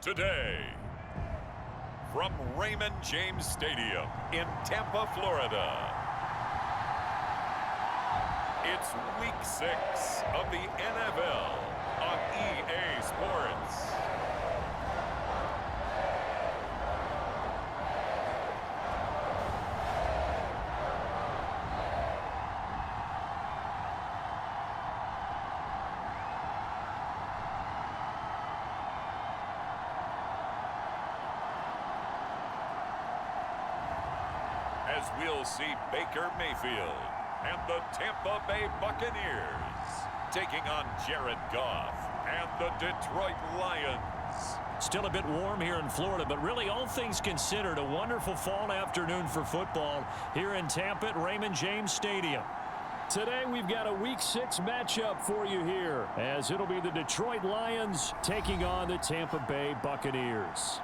Today, from Raymond James Stadium in Tampa, Florida, it's Week 6 of the NFL on EA Sports. As we'll see Baker Mayfield and the Tampa Bay Buccaneers taking on Jared Goff and the Detroit Lions. Still a bit warm here in Florida, but really all things considered, a wonderful fall afternoon for football here in Tampa at Raymond James Stadium. Today we've got a Week 6 matchup for you here, as it'll be the Detroit Lions taking on the Tampa Bay Buccaneers.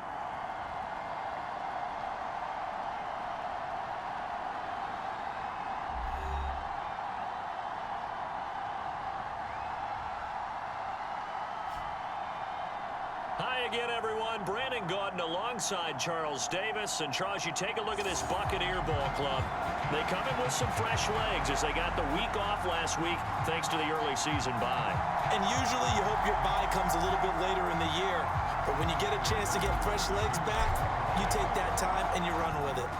Hi again, everyone. Brandon Gaudin alongside Charles Davis. And Charles, you take a look at this Buccaneer ball club. They come in with some fresh legs as they got the week off last week thanks to the early season bye. And usually you hope your bye comes a little bit later in the year. But when you get a chance to get fresh legs back, you take that time and you run with it.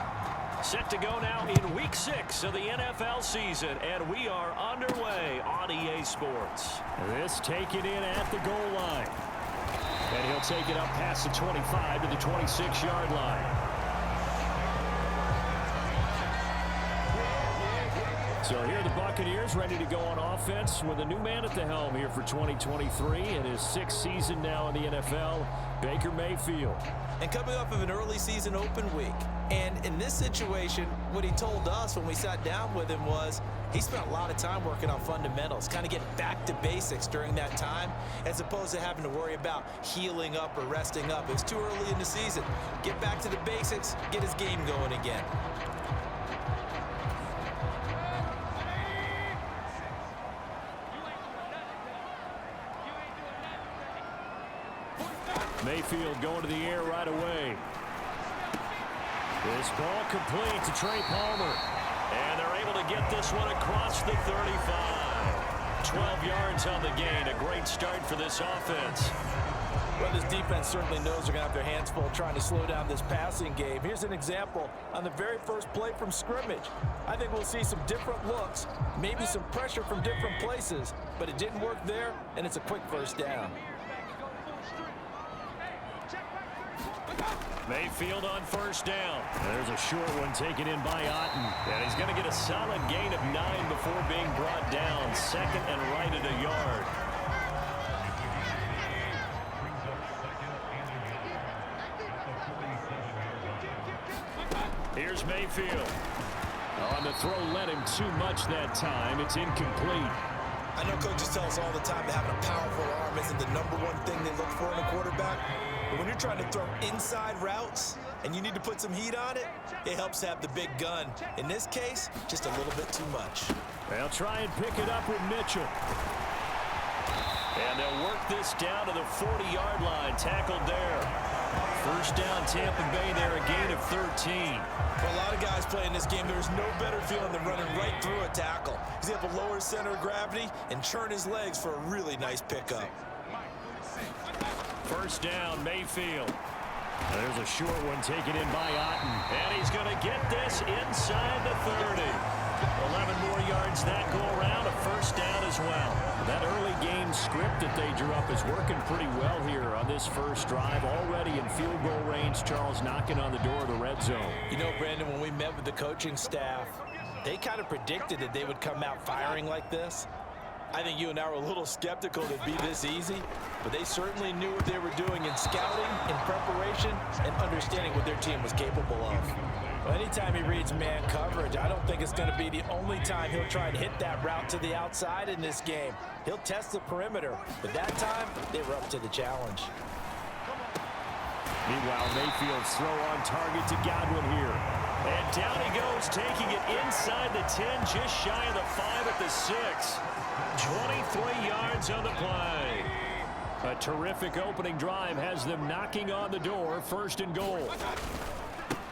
Set to go now in Week 6 of the NFL season, and we are underway on EA Sports. This taken in at the goal line. And he'll take it up past the 25 to the 26-yard line. So here are the Buccaneers ready to go on offense with a new man at the helm here for 2023 in his 6th season now in the NFL, Baker Mayfield. And coming off of an early season open week. And in this situation, what he told us when we sat down with him was he spent a lot of time working on fundamentals, kind of getting back to basics during that time, as opposed to having to worry about healing up or resting up. It was too early in the season. Get back to the basics, get his game going again. Mayfield going to the air right away. This ball complete to Trey Palmer. And they're able to get this one across the 35. 12 yards on the gain. A great start for this offense. Well, this defense certainly knows they're going to have their hands full trying to slow down this passing game. Here's an example on the very first play from scrimmage. I think we'll see some different looks, maybe some pressure from different places, but it didn't work there, and it's a quick first down. Mayfield on first down. There's a short one taken in by Otten. And he's going to get a solid gain of 9 before being brought down. Second and right at a yard. Here's Mayfield. On the throw, led him too much that time. It's incomplete. I know coaches tell us all the time that having a powerful arm isn't the #1 thing they look for in a quarterback. But when you're trying to throw inside routes and you need to put some heat on it, it helps to have the big gun. In this case, just a little bit too much. They'll try and pick it up with Mitchell. And they'll work this down to the 40-yard line. Tackled there. First down, Tampa Bay there, a gain of 13. For a lot of guys playing this game, there's no better feeling than running right through a tackle. He's able to lower his center of gravity and churn his legs for a really nice pickup. First down, Mayfield. There's a short one taken in by Otten. And he's going to get this inside the 30. 11 more yards that go around, a first down as well. That early game script that they drew up is working pretty well here on this first drive. Already in field goal range, Charles knocking on the door of the red zone. You know, Brandon, when we met with the coaching staff, they kind of predicted that they would come out firing like this. I think you and I were a little skeptical that it'd be this easy, but they certainly knew what they were doing in scouting, in preparation, and understanding what their team was capable of. Well, anytime he reads man coverage, I don't think it's going to be the only time he'll try and hit that route to the outside in this game. He'll test the perimeter, but that time, they were up to the challenge. Meanwhile, Mayfield's throw on target to Godwin here. And down he goes, taking it inside the 10, just shy of the 5 at the 6. 23 yards on the play. A terrific opening drive has them knocking on the door, 1st and goal.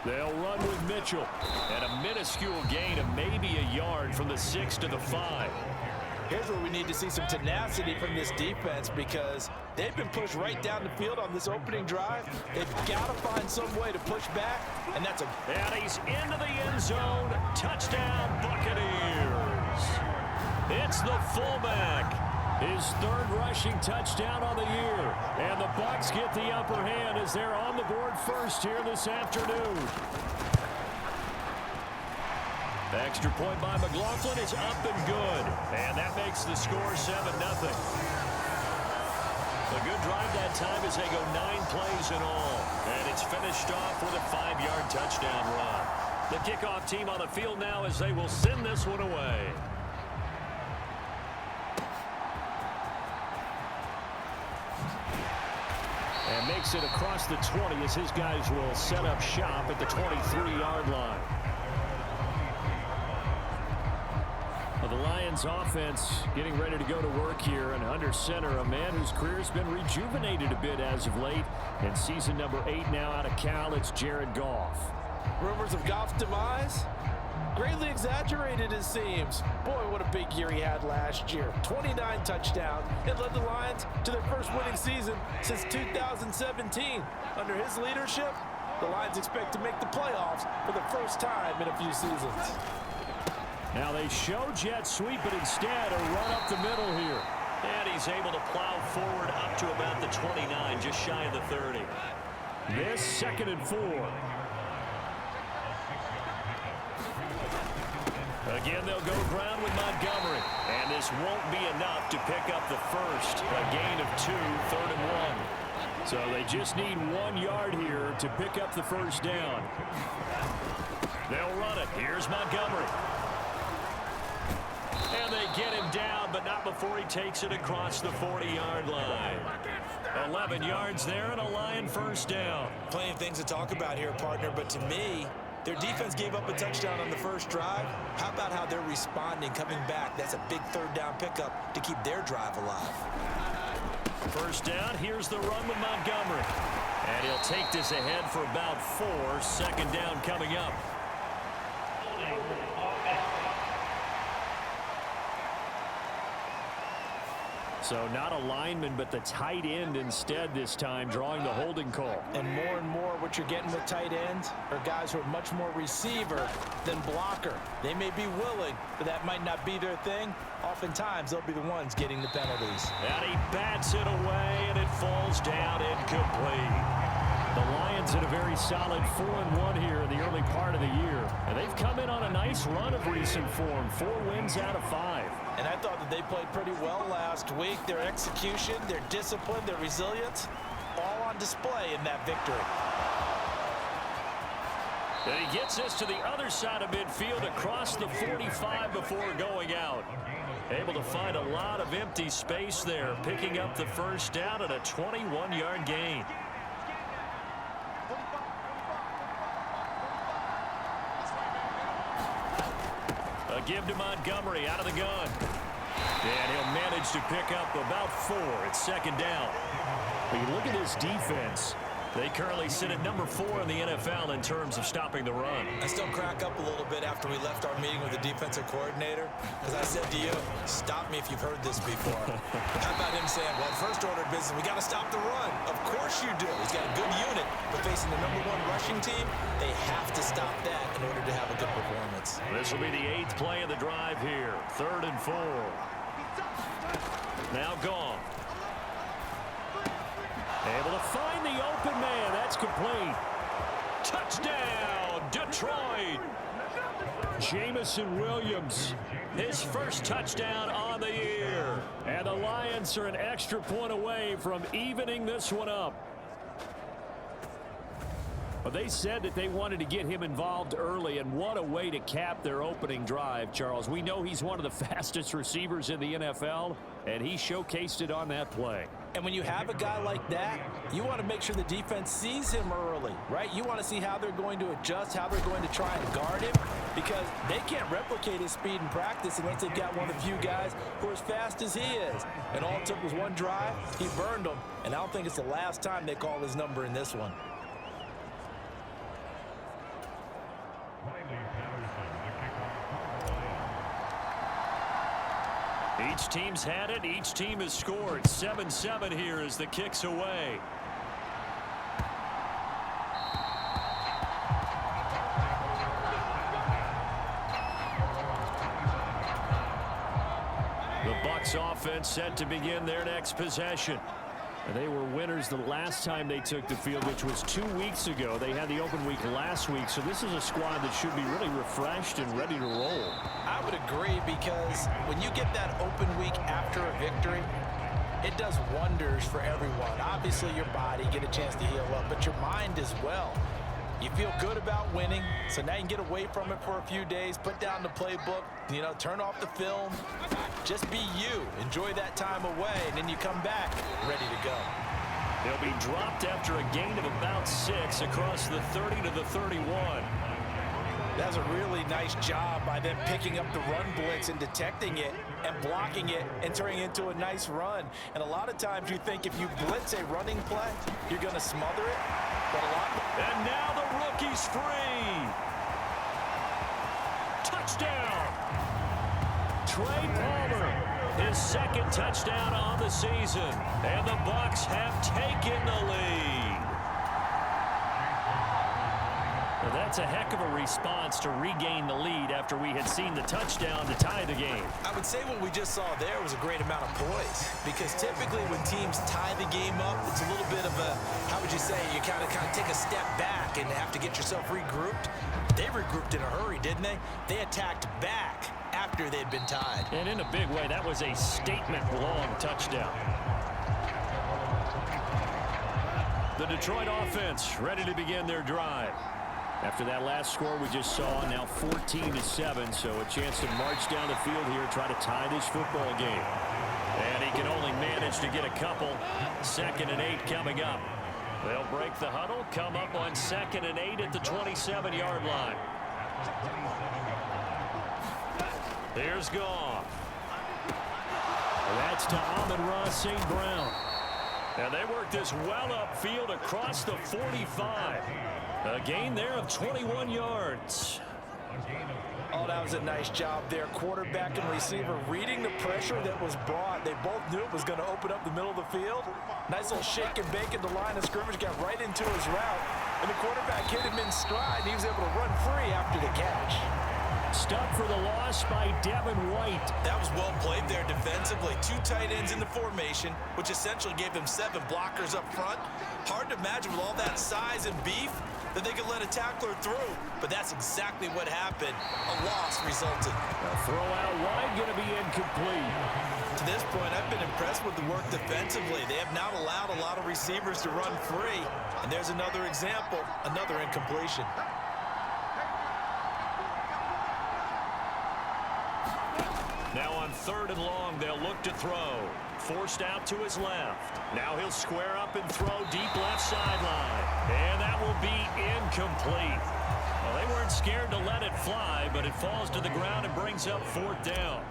They'll run with Mitchell. And a minuscule gain of maybe a yard from the 6 to the 5. Here's where we need to see some tenacity from this defense because they've been pushed right down the field on this opening drive. They've got to find some way to push back, and that's a... And he's into the end zone. Touchdown, Buccaneers. It's the fullback. His 3rd rushing touchdown on the year. And the Bucs get the upper hand as they're on the board first here this afternoon. The extra point by McLaughlin is up and good. And that makes the score 7-0. A good drive that time as they go 9 plays in all. And it's finished off with a 5-yard touchdown run. The kickoff team on the field now as they will send this one away. And makes it across the 20 as his guys will set up shop at the 23-yard line. Well, the Lions offense getting ready to go to work here, and under center, a man whose career has been rejuvenated a bit as of late. In season number 8 now out of Cal, it's Jared Goff. Rumors of Goff's demise? Greatly exaggerated, it seems. Boy, what a big year he had last year. 29 touchdowns and led the Lions to their first winning season since 2017. Under his leadership, the Lions expect to make the playoffs for the first time in a few seasons. Now they show jet sweep, but instead a run up the middle here. And he's able to plow forward up to about the 29, just shy of the 30. This 2nd and 4. Again, they'll go ground with Montgomery. And this won't be enough to pick up the first. A gain of 2, 3rd and 1. So they just need 1 yard here to pick up the first down. They'll run it. Here's Montgomery. And they get him down, but not before he takes it across the 40-yard line. 11 yards there and a Lion first down. Plenty of things to talk about here, partner, but to me, their defense gave up a touchdown on the first drive. How about how they're responding, coming back? That's a big 3rd down pickup to keep their drive alive. First down, here's the run with Montgomery. And he'll take this ahead for about 4. 2nd down coming up. So not a lineman, but the tight end instead this time, drawing the holding call. And more what you're getting with tight ends are guys who are much more receiver than blocker. They may be willing, but that might not be their thing. Oftentimes, they'll be the ones getting the penalties. And he bats it away, and it falls down incomplete. The Lions in a very solid 4-1 here in the early part of the year. And they've come in on a nice run of recent form. 4 wins out of 5. And I thought that they played pretty well last week. Their execution, their discipline, their resilience, all on display in that victory. And he gets us to the other side of midfield across the 45 before going out. Able to find a lot of empty space there, picking up the first down at a 21-yard gain. A give to Montgomery out of the gun. And he'll manage to pick up about 4 at 2nd down. When you look at this defense, they currently sit at number 4 in the NFL in terms of stopping the run. I still crack up a little bit after we left our meeting with the defensive coordinator. As I said to you, stop me if you've heard this before. How about him saying, well, first order of business, we got to stop the run. Of course you do. He's got a good unit, but facing the number 1 rushing team, they have to stop that in order to have a good performance. This will be the 8th play of the drive here. 3rd and 4. Now gone. Able to find the open man. That's complete. Touchdown, Detroit. Jamison Williams, his first touchdown on the year. And the Lions are an extra point away from evening this one up. Well, they said that they wanted to get him involved early, and what a way to cap their opening drive, Charles. We know he's one of the fastest receivers in the NFL, and he showcased it on that play. And when you have a guy like that, you want to make sure the defense sees him early, right? You want to see how they're going to adjust, how they're going to try and guard him. because they can't replicate his speed in practice unless they've got one of the few guys who are as fast as he is. And all it took was one drive. He burned them, and I don't think it's the last time they call his number in this one. Each team's had it. Each team has scored. 7-7 here as the kick's away. The Bucs offense set to begin their next possession. And they were winners the last time they took the field, which was 2 weeks ago. They had the open week last week, so this is a squad that should be really refreshed and ready to roll. I would agree, because when you get that open week after a victory, it does wonders for everyone. Obviously, your body, get a chance to heal up, but your mind as well. You feel good about winning, so now you can get away from it for a few days, put down the playbook, turn off the film. Just be you. Enjoy that time away, and then you come back ready to go. They'll be dropped after a gain of about 6 across the 30 to the 31. That's a really nice job by them picking up the run blitz and detecting it and blocking it and turning it into a nice run. And a lot of times you think if you blitz a running play, you're going to smother it. And now the rookie's free. Touchdown. Trey Palmer, his second touchdown on the season. And the Bucs have taken the lead. Well, that's a heck of a response to regain the lead after we had seen the touchdown to tie the game. I would say what we just saw there was a great amount of poise, because typically when teams tie the game up, it's a little bit of a, how would you say, you kind of take a step back and have to get yourself regrouped. They regrouped in a hurry, didn't they? They attacked back after they'd been tied. And in a big way, that was a statement-long touchdown. The Detroit offense ready to begin their drive. After that last score we just saw, now 14-7, so a chance to march down the field here, try to tie this football game. And he can only manage to get a couple. 2nd and 8 coming up. They'll break the huddle, come up on 2nd and 8 at the 27-yard line. Here's Goff. That's to Amon-Ra St. Brown. And they work this well upfield across the 45. A gain there of 21 yards. Oh, that was a nice job there. Quarterback and receiver reading the pressure that was brought. They both knew it was going to open up the middle of the field. Nice little shake and bake at the line of scrimmage. Got right into his route. And the quarterback hit him in stride. And he was able to run free after the catch. Stop for the loss by Devin White. That was well played there defensively. 2 tight ends in the formation, which essentially gave them 7 blockers up front. Hard to imagine with all that size and beef that they could let a tackler through, but that's exactly what happened. A loss resulted. A throw out wide, going to be incomplete. To this point, I've been impressed with the work defensively. They have not allowed a lot of receivers to run free, and there's another example, another incompletion. Now on 3rd and long, they'll look to throw. Forced out to his left. Now he'll square up and throw deep left sideline. And that will be incomplete. Well, they weren't scared to let it fly, but it falls to the ground and brings up 4th down.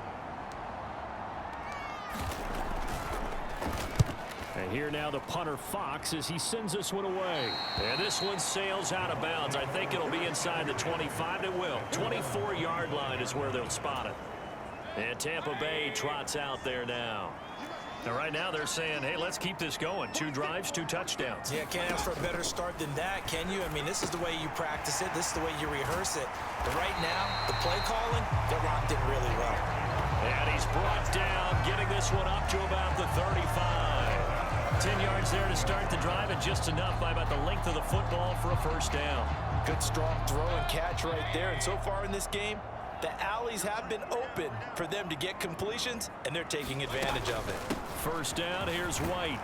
And here now the punter Fox as he sends this one away. And this one sails out of bounds. I think it'll be inside the 25. It will. 24-yard line is where they'll spot it. And Tampa Bay trots out there now. And right now they're saying, hey, let's keep this going. 2 drives, 2 touchdowns. Yeah, can't ask for a better start than that, can you? I mean, this is the way you practice it. This is the way you rehearse it. But right now, the play calling, they're locked in really well. And he's brought down, getting this one up to about the 35. 10 yards there to start the drive, and just enough by about the length of the football for a 1st down. Good, strong throw and catch right there. And so far in this game, the alleys have been open for them to get completions, and they're taking advantage of it. 1st down, here's White.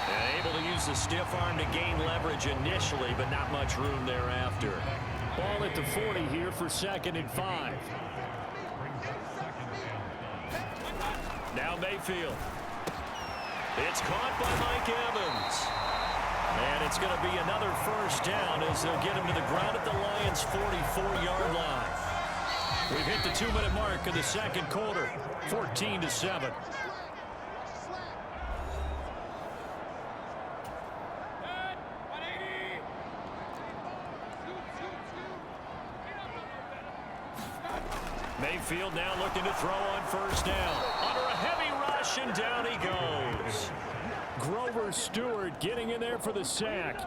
And able to use the stiff arm to gain leverage initially, but not much room thereafter. Ball at the 40 here for 2nd and 5. Now Mayfield. It's caught by Mike Evans. And it's going to be another first down as they'll get him to the ground at the Lions' 44-yard line. We've hit the 2-minute mark of the second quarter, 14-7. Mayfield now looking to throw on first down. Under a heavy rush, and down he goes. Grover Stewart getting in there for the sack.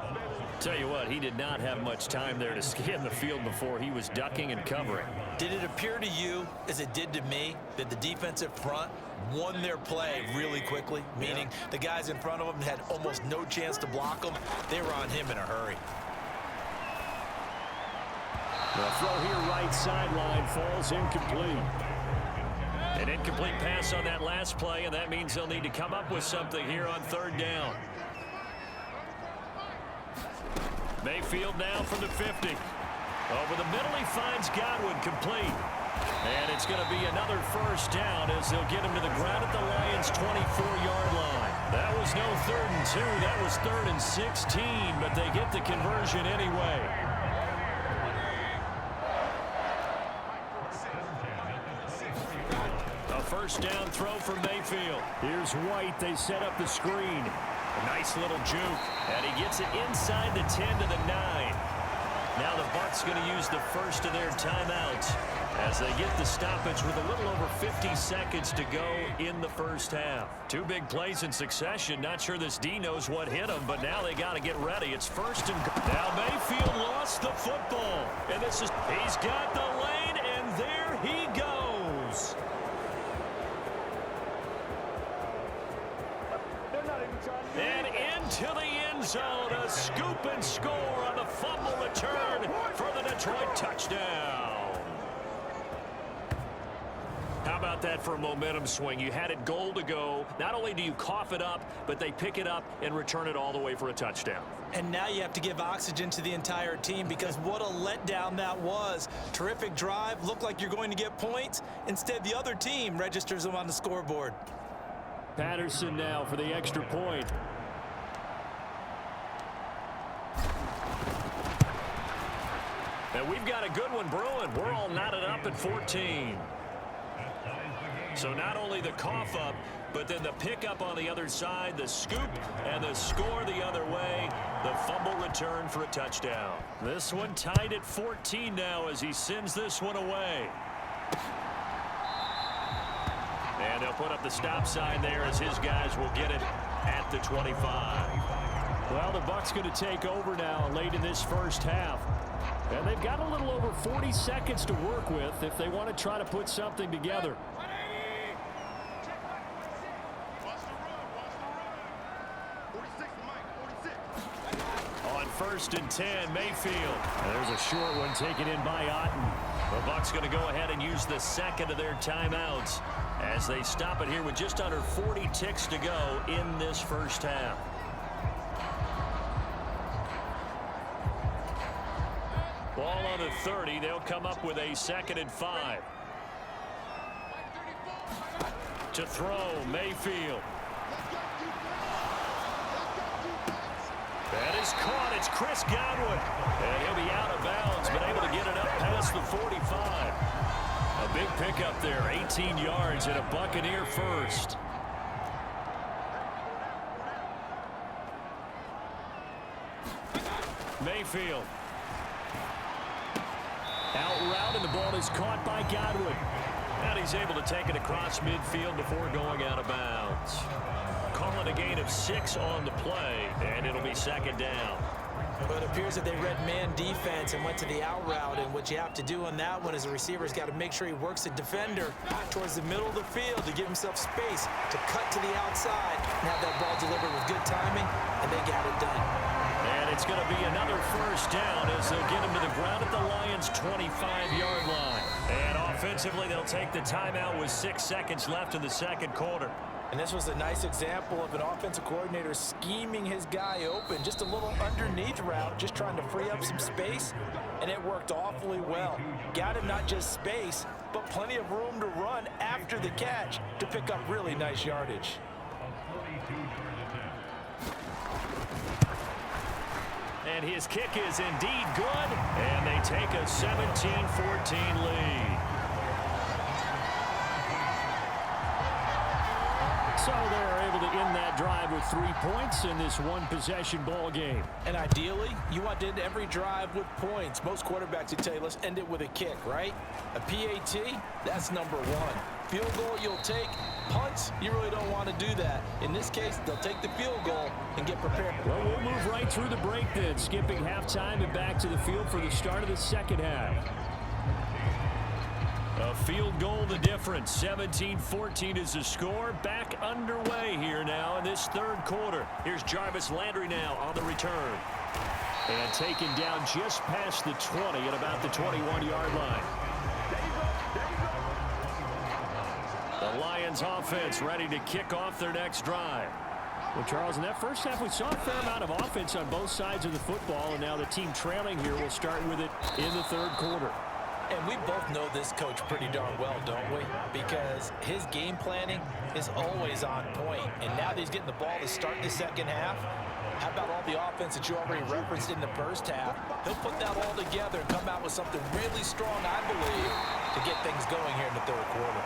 Tell you what, he did not have much time there to scan the field before he was ducking and covering. Did it appear to you, as it did to me, that the defensive front won their play really quickly? Meaning the guys in front of them had almost no chance to block them. They were on him in a hurry. The throw here right sideline falls incomplete. An incomplete pass on that last play, and that means they'll need to come up with something here on third down. Mayfield now from the 50. Over the middle, he finds Godwin complete. And it's going to be another first down as they'll get him to the ground at the Lions' 24-yard line. That was no 3rd and 2. That was 3rd and 16, but they get the conversion anyway. First down throw from Mayfield. Here's White. They set up the screen. A nice little juke. And he gets it inside the 10 to the 9. Now the Bucs going to use the first of their timeouts as they get the stoppage with a little over 50 seconds to go in the first half. 2 big plays in succession. Not sure this D knows what hit him, but now they got to get ready. It's first and goal. Now Mayfield lost the football. And this is, he's got the lane, and there he goes. And into the end zone, a scoop and score on the fumble return for the Detroit touchdown. How about that for a momentum swing? You had it goal to go. Not only do you cough it up, but they pick it up and return it all the way for a touchdown. And now you have to give oxygen to the entire team because what a letdown that was. Terrific drive. Looked like you're going to get points. Instead, the other team registers them on the scoreboard. Patterson now for the extra point. And we've got a good one brewing. We're all knotted up at 14. So not only the cough up, but then the pickup on the other side, the scoop, and the score the other way. The fumble return for a touchdown. This one tied at 14 now as he sends this one away. And they'll put up the stop sign there as his guys will get it at the 25. Well, the Bucs going to take over now late in this first half. And they've got a little over 40 seconds to work with if they want to try to put something together. On 1st and 10, Mayfield. And there's a short one taken in by Otten. The Bucs going to go ahead and use the second of their timeouts as they stop it here with just under 40 ticks to go in this first half. Ball on the 30. They'll come up with a 2nd and 5. To throw, Mayfield. That is caught. It's Chris Godwin. And he'll be out of bounds, but able to get it up past the 45. A big pickup there, 18 yards and a Buccaneer first. Mayfield. Out route, and the ball is caught by Godwin. And he's able to take it across midfield before going out of bounds. Call it a gain of 6 on the play, and it'll be 2nd down. But it appears that they read man defense and went to the out route, and what you have to do on that one is the receiver's got to make sure he works the defender towards the middle of the field to give himself space to cut to the outside and have that ball delivered with good timing, and they got it done. And it's going to be another first down as they'll get him to the ground at the Lions' 25-yard line. And offensively, they'll take the timeout with 6 seconds left in the second quarter. And this was a nice example of an offensive coordinator scheming his guy open. Just a little underneath route, just trying to free up some space, and it worked awfully well. Got him not just space, but plenty of room to run after the catch to pick up really nice yardage. And his kick is indeed good, and they take a 17-14 lead. So they're able to end that drive with 3 points in this one-possession ball game. And ideally, you want to end every drive with points. Most quarterbacks would tell you, let's end it with a kick, right? A PAT, that's number one. Field goal you'll take. Punts, you really don't want to do that. In this case, they'll take the field goal and get prepared. Well, we'll move right through the break then, skipping halftime and back to the field for the start of the second half. A field goal the difference. 17-14 is the score. Back underway here now in this third quarter. Here's Jarvis Landry now on the return. And taken down just past the 20 at about the 21-yard line. The Lions offense ready to kick off their next drive. Well, Charles, in that first half, we saw a fair amount of offense on both sides of the football, and now the team trailing here will start with it in the third quarter. And we both know this coach pretty darn well, don't we? Because his game planning is always on point. And now that he's getting the ball to start the second half, how about all the offense that you already referenced in the first half? He'll put that all together and come out with something really strong, I believe, to get things going here in the third quarter.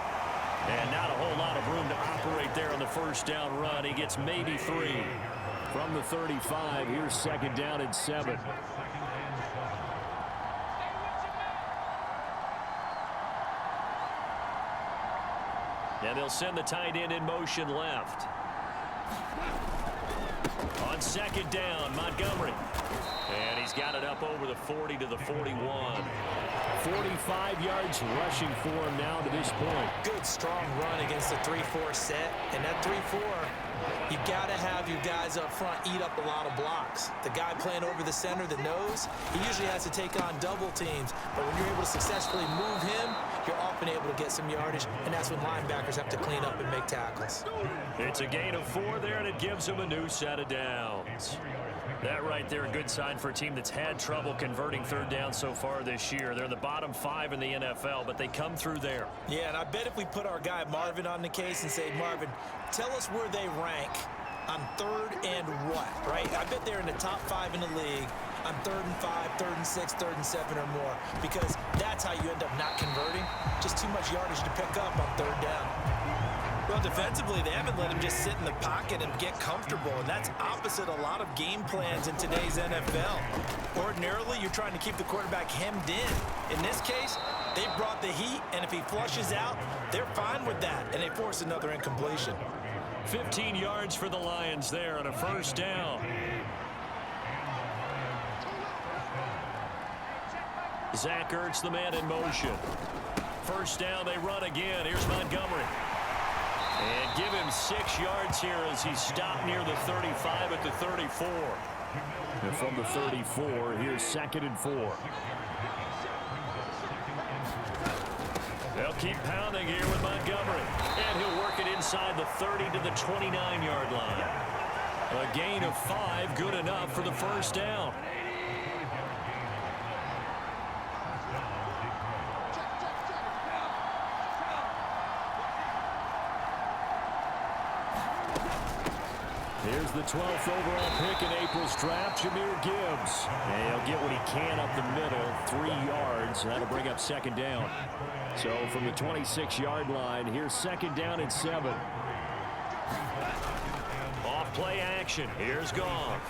And not a whole lot of room to operate there on the first down run. He gets maybe 3 from the 35. Here's second down and 7. And they'll send the tight end in motion left. On second down, Montgomery. And he's got it up over the 40 to the 41. 45 yards rushing for him now to this point. Good, strong run against the 3-4 set. And that 3-4, you got to have your guys up front eat up a lot of blocks. The guy playing over the center, the nose, he usually has to take on double teams. But when you're able to successfully move him, you're often able to get some yardage, and that's when linebackers have to clean up and make tackles. It's a gain of 4 there, and it gives them a new set of downs. That right there, a good sign for a team that's had trouble converting third down so far this year. They're in the bottom 5 in the NFL, but they come through there. Yeah, and I bet if we put our guy Marvin on the case and say, Marvin, tell us where they rank on third and what, right? I bet they're in the top 5 in the league on 3rd and 5, 3rd and 6, 3rd and 7 or more, because that's how you end up not converting. Just too much yardage to pick up on third down. Well, defensively, they haven't let him just sit in the pocket and get comfortable, and that's opposite a lot of game plans in today's NFL. Ordinarily, you're trying to keep the quarterback hemmed in. In this case, they brought the heat, and if he flushes out, they're fine with that, and they force another incompletion. 15 yards for the Lions there on a first down. Zach Ertz, the man in motion. First down, they run again. Here's Montgomery. And give him 6 yards here as he's stopped near the 35 at the 34. And from the 34, here's 2nd and 4. They'll keep pounding here with Montgomery. And he'll work it inside the 30 to the 29-yard line. A gain of 5, good enough for the first down. Here's the 12th overall pick in April's draft, Jahmyr Gibbs. And he'll get what he can up the middle, 3 yards. That'll bring up second down. So from the 26-yard line, here's second down and 7. Off play action. Here's Goff.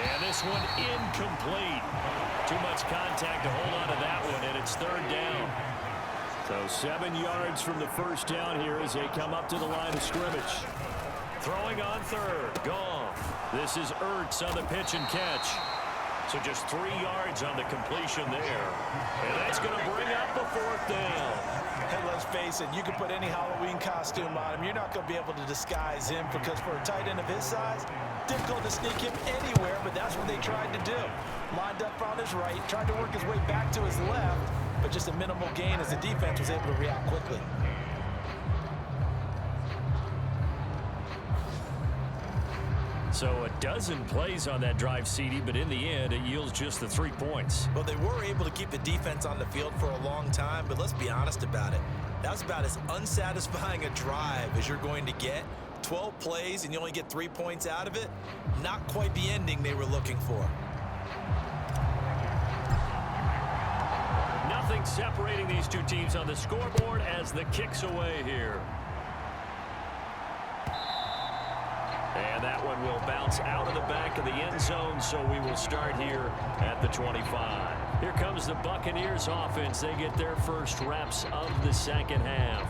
And this one incomplete. Too much contact to hold on to that one, and it's third down. So 7 yards from the first down here as they come up to the line of scrimmage. Throwing on third, Goff. This is Ertz on the pitch and catch. So just 3 yards on the completion there. And that's going to bring up the fourth down. And let's face it, you can put any Halloween costume on him. You're not going to be able to disguise him because for a tight end of his size, difficult to sneak him anywhere, but that's what they tried to do. Lined up on his right, tried to work his way back to his left, but just a minimal gain as the defense was able to react quickly. So a dozen plays on that drive, CD, but in the end, it yields just the 3 points. Well, they were able to keep the defense on the field for a long time, but let's be honest about it. That was about as unsatisfying a drive as you're going to get. 12 plays and you only get 3 points out of it. Not quite the ending they were looking for. Nothing separating these two teams on the scoreboard as the kick's away here. And that one will bounce out of the back of the end zone, so we will start here at the 25. Here comes the Buccaneers offense. They get their first reps of the second half.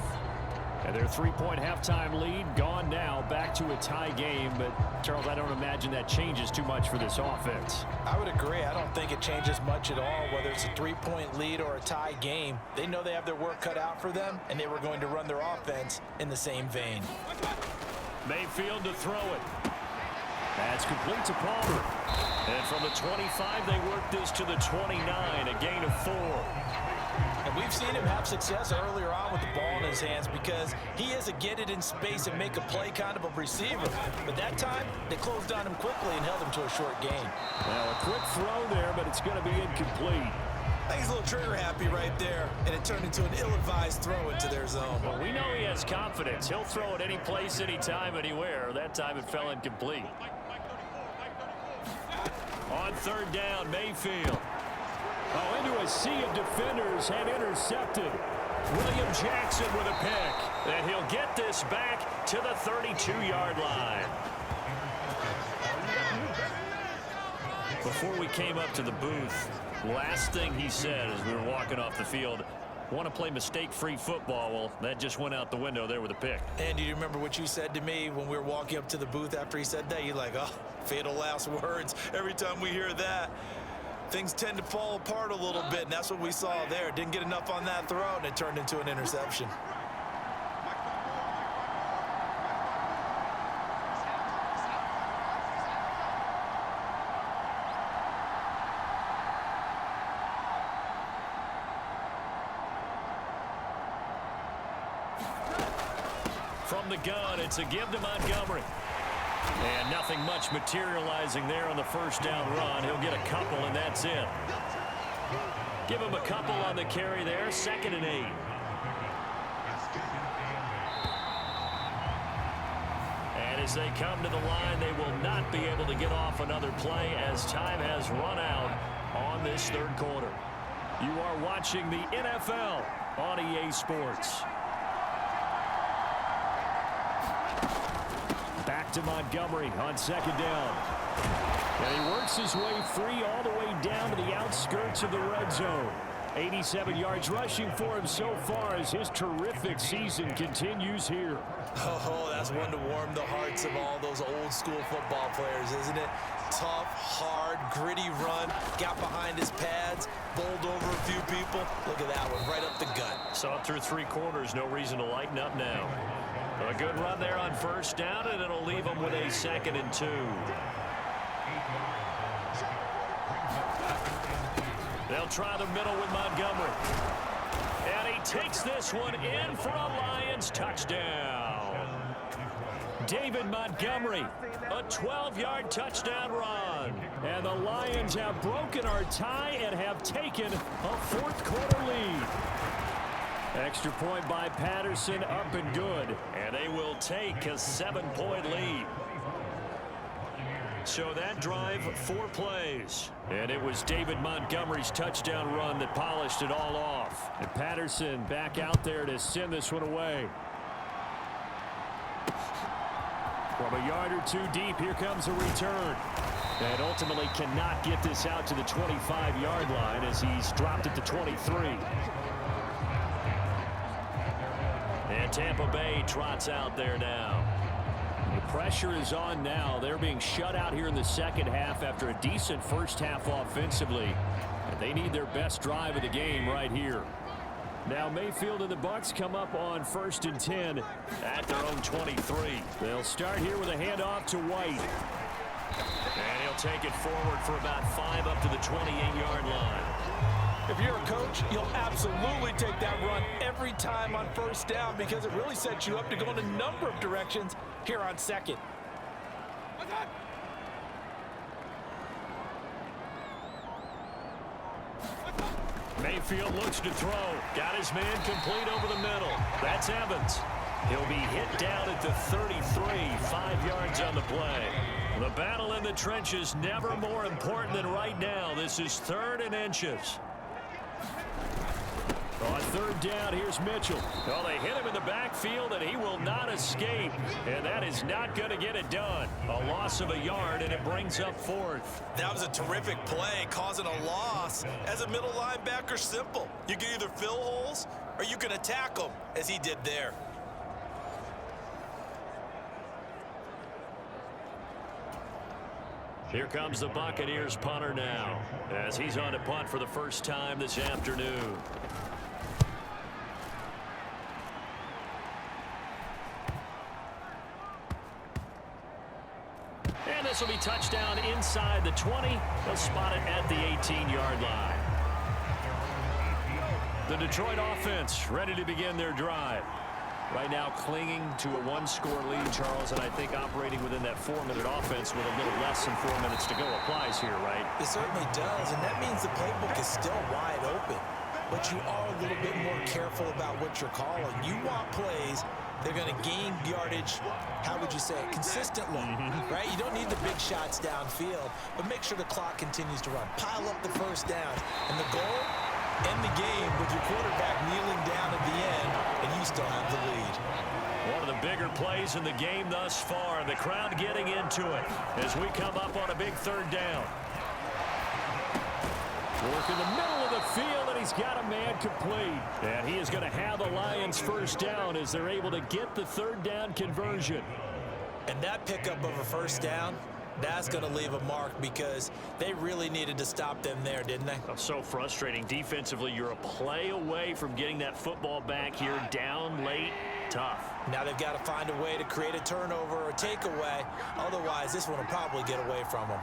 And their 3-point halftime lead gone now, back to a tie game. But, Charles, I don't imagine that changes too much for this offense. I would agree. I don't think it changes much at all, whether it's a 3-point lead or a tie game. They know they have their work cut out for them, and they were going to run their offense in the same vein. Mayfield to throw it. That's complete to Palmer. And from the 25, they work this to the 29, a gain of 4. And we've seen him have success earlier on with the ball in his hands because he is a get it in space and make a play kind of a receiver. But that time, they closed on him quickly and held him to a short gain. Well, a quick throw there, but it's going to be incomplete. I think he's a little trigger happy right there, and it turned into an ill-advised throw into their zone. Well, we know he has confidence. He'll throw it any place, anytime, anywhere. That time it fell incomplete. On third down, Mayfield. Oh, into a sea of defenders and intercepted. William Jackson with a pick. And he'll get this back to the 32-yard line. Before we came up to the booth, last thing he said as we were walking off the field, want to play mistake-free football. Well, that just went out the window there with a pick. And do you remember what you said to me when we were walking up to the booth after he said that? You're like, oh, fatal last words. Every time we hear that, things tend to fall apart a little bit, and that's what we saw there. Didn't get enough on that throw, and it turned into an interception. From the gun, it's a give to Montgomery. And nothing much materializing there on the first down run. He'll get a couple, and that's it. Give him a couple on the carry there. 2nd and 8. And as they come to the line, they will not be able to get off another play as time has run out on this third quarter. You are watching the NFL on EA Sports. Back to Montgomery on 2nd down. And he works his way free all the way down to the outskirts of the red zone. 87 yards rushing for him so far as his terrific season continues here. Oh, that's one to warm the hearts of all those old school football players, isn't it? Tough, hard, gritty run, got behind his pads, bowled over a few people. Look at that one, right up the gut. Saw it through 3 quarters, no reason to lighten up now. A good run there on first down, and it'll leave them with a 2nd and 2. They'll try the middle with Montgomery. And he takes this one in for a Lions touchdown. David Montgomery, a 12-yard touchdown run. And the Lions have broken our tie and have taken a 4th quarter lead. Extra point by Patterson, up and good. And they will take a 7-point lead. So that drive, 4 plays. And it was David Montgomery's touchdown run that polished it all off. And Patterson back out there to send this one away. From a yard or 2 deep, here comes a return. And ultimately cannot get this out to the 25-yard line as he's dropped at the 23. And Tampa Bay trots out there now. The pressure is on now. They're being shut out here in the second half after a decent first half offensively. And they need their best drive of the game right here. Now Mayfield and the Bucs come up on 1st and 10 at their own 23. They'll start here with a handoff to White. And he'll take it forward for about 5 up to the 28-yard line. If you're a coach, you'll absolutely take that run every time on first down because it really sets you up to go in a number of directions here on 2nd. Mayfield looks to throw. Got his man complete over the middle. That's Evans. He'll be hit down at the 33, 5 yards on the play. The battle in the trenches never more important than right now. This is 3rd and inches. On third down. Here's Mitchell. Well, they hit him in the backfield, and he will not escape. And that is not going to get it done. A loss of a yard, and it brings up fourth. That was a terrific play, causing a loss. As a middle linebacker, simple. You can either fill holes or you can attack them, as he did there. Here comes the Buccaneers punter now, as he's on to punt for the first time this afternoon. And this will be touchdown inside the 20. They'll spot it at the 18-yard line. The Detroit offense ready to begin their drive. Right now clinging to a one-score lead, Charles, and I think operating within that 4-minute offense with a little less than 4 minutes to go applies here, right? It certainly does, and that means the playbook is still wide open. But you are a little bit more careful about what you're calling. You want plays they're going to gain yardage, how would you say it, consistently, right? You don't need the big shots downfield, but make sure the clock continues to run. Pile up the first down, and the goal, end the game with your quarterback kneeling down at the end, and you still have the lead. One of the bigger plays in the game thus far. The crowd getting into it as we come up on a big third down. Work in the middle of the field, and he's got a man complete. And he is going to have the Lions first down as they're able to get the third down conversion. And that pickup of a first down, that's going to leave a mark because they really needed to stop them there, didn't they? Oh, so frustrating. Defensively, you're a play away from getting that football back here down late. Tough. Now they've got to find a way to create a turnover or a takeaway. Otherwise, this one will probably get away from them.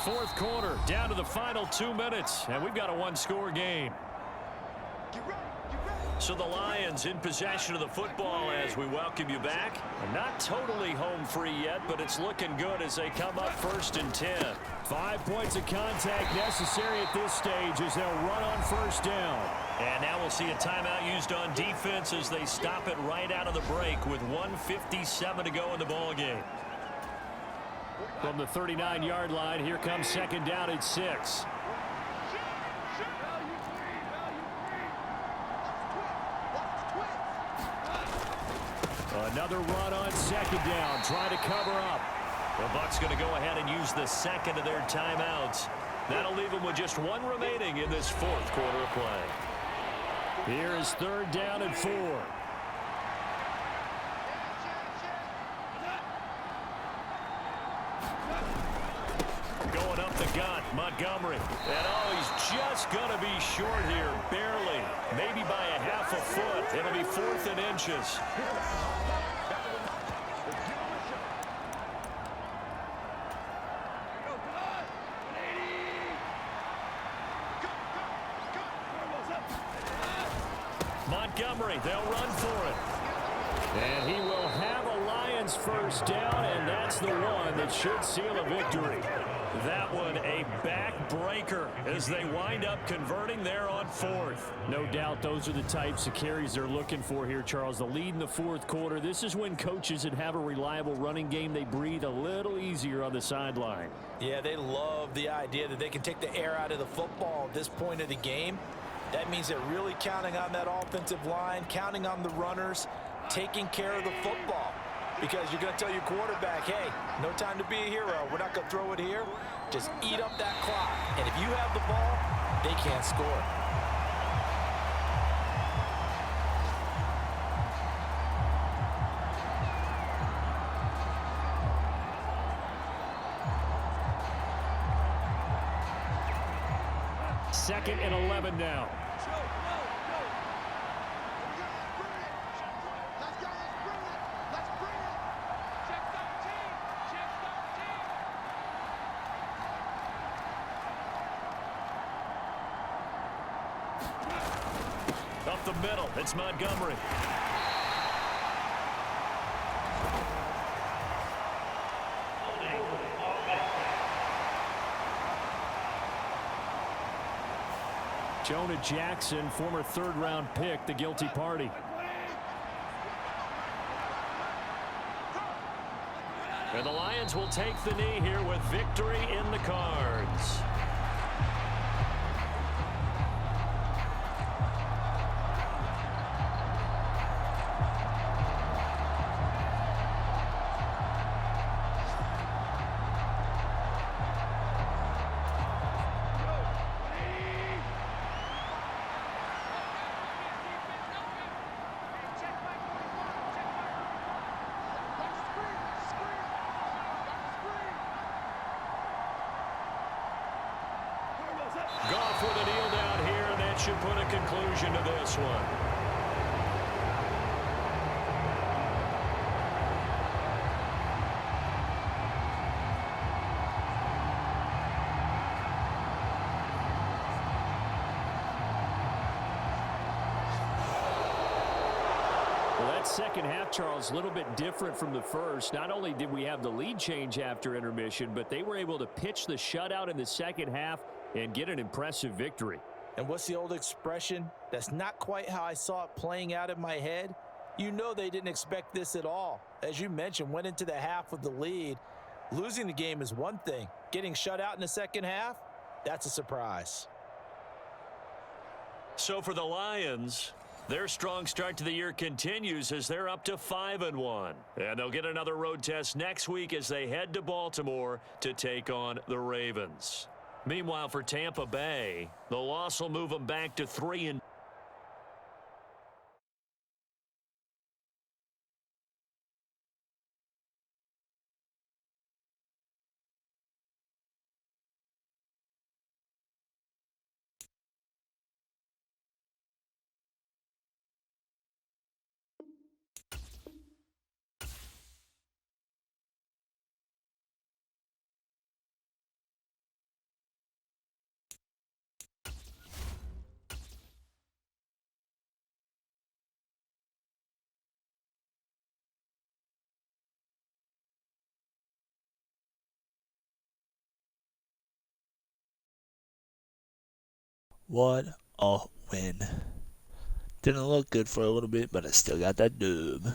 Fourth quarter, down to the final 2 minutes, and we've got a one-score game. So the Lions in possession of the football as we welcome you back. Not totally home free yet, but it's looking good as they come up 1st and 10. 5 points of contact necessary at this stage as they'll run on first down. And now we'll see a timeout used on defense as they stop it right out of the break with 1:57 to go in the ballgame. From the 39-yard line, here comes second down at 6. Another run on second down, trying to cover up. The Bucs going to go ahead and use the second of their timeouts. That'll leave them with just one remaining in this fourth quarter of play. Here is third down and 4. Going up the gut, Montgomery. And oh, he's just going to be short here, barely. Maybe by a half a foot. It'll be 4th and inches. Montgomery, they'll run for it. And he will have a Lions first down, and that's the one that should seal a victory. That one a backbreaker as they wind up converting there on 4th. No doubt those are the types of carries they're looking for here, Charles. The lead in the fourth quarter. This is when coaches that have a reliable running game, they breathe a little easier on the sideline. Yeah, they love the idea that they can take the air out of the football at this point of the game. That means they're really counting on that offensive line, counting on the runners, taking care of the football. Because you're going to tell your quarterback, hey, no time to be a hero. We're not going to throw it here. Just eat up that clock. And if you have the ball, they can't score. Second and 11 now. Up the middle, it's Montgomery. Jonah Jackson, former third-round pick, the guilty party. And the Lions will take the knee here with victory in the cards. should put a conclusion to this one. Well, that second half, Charles, a little bit different from the first. Not only did we have the lead change after intermission, but they were able to pitch the shutout in the second half and get an impressive victory. And what's the old expression? That's not quite how I saw it playing out in my head. You know they didn't expect this at all. As you mentioned, went into the half with the lead. Losing the game is one thing. Getting shut out in the second half, that's a surprise. So for the Lions, their strong start to the year continues as they're up to 5-1. And they'll get another road test next week as they head to Baltimore to take on the Ravens. Meanwhile, for Tampa Bay, the loss will move them back to 3-2. What a win. Didn't look good for a little bit, but I still got that dub.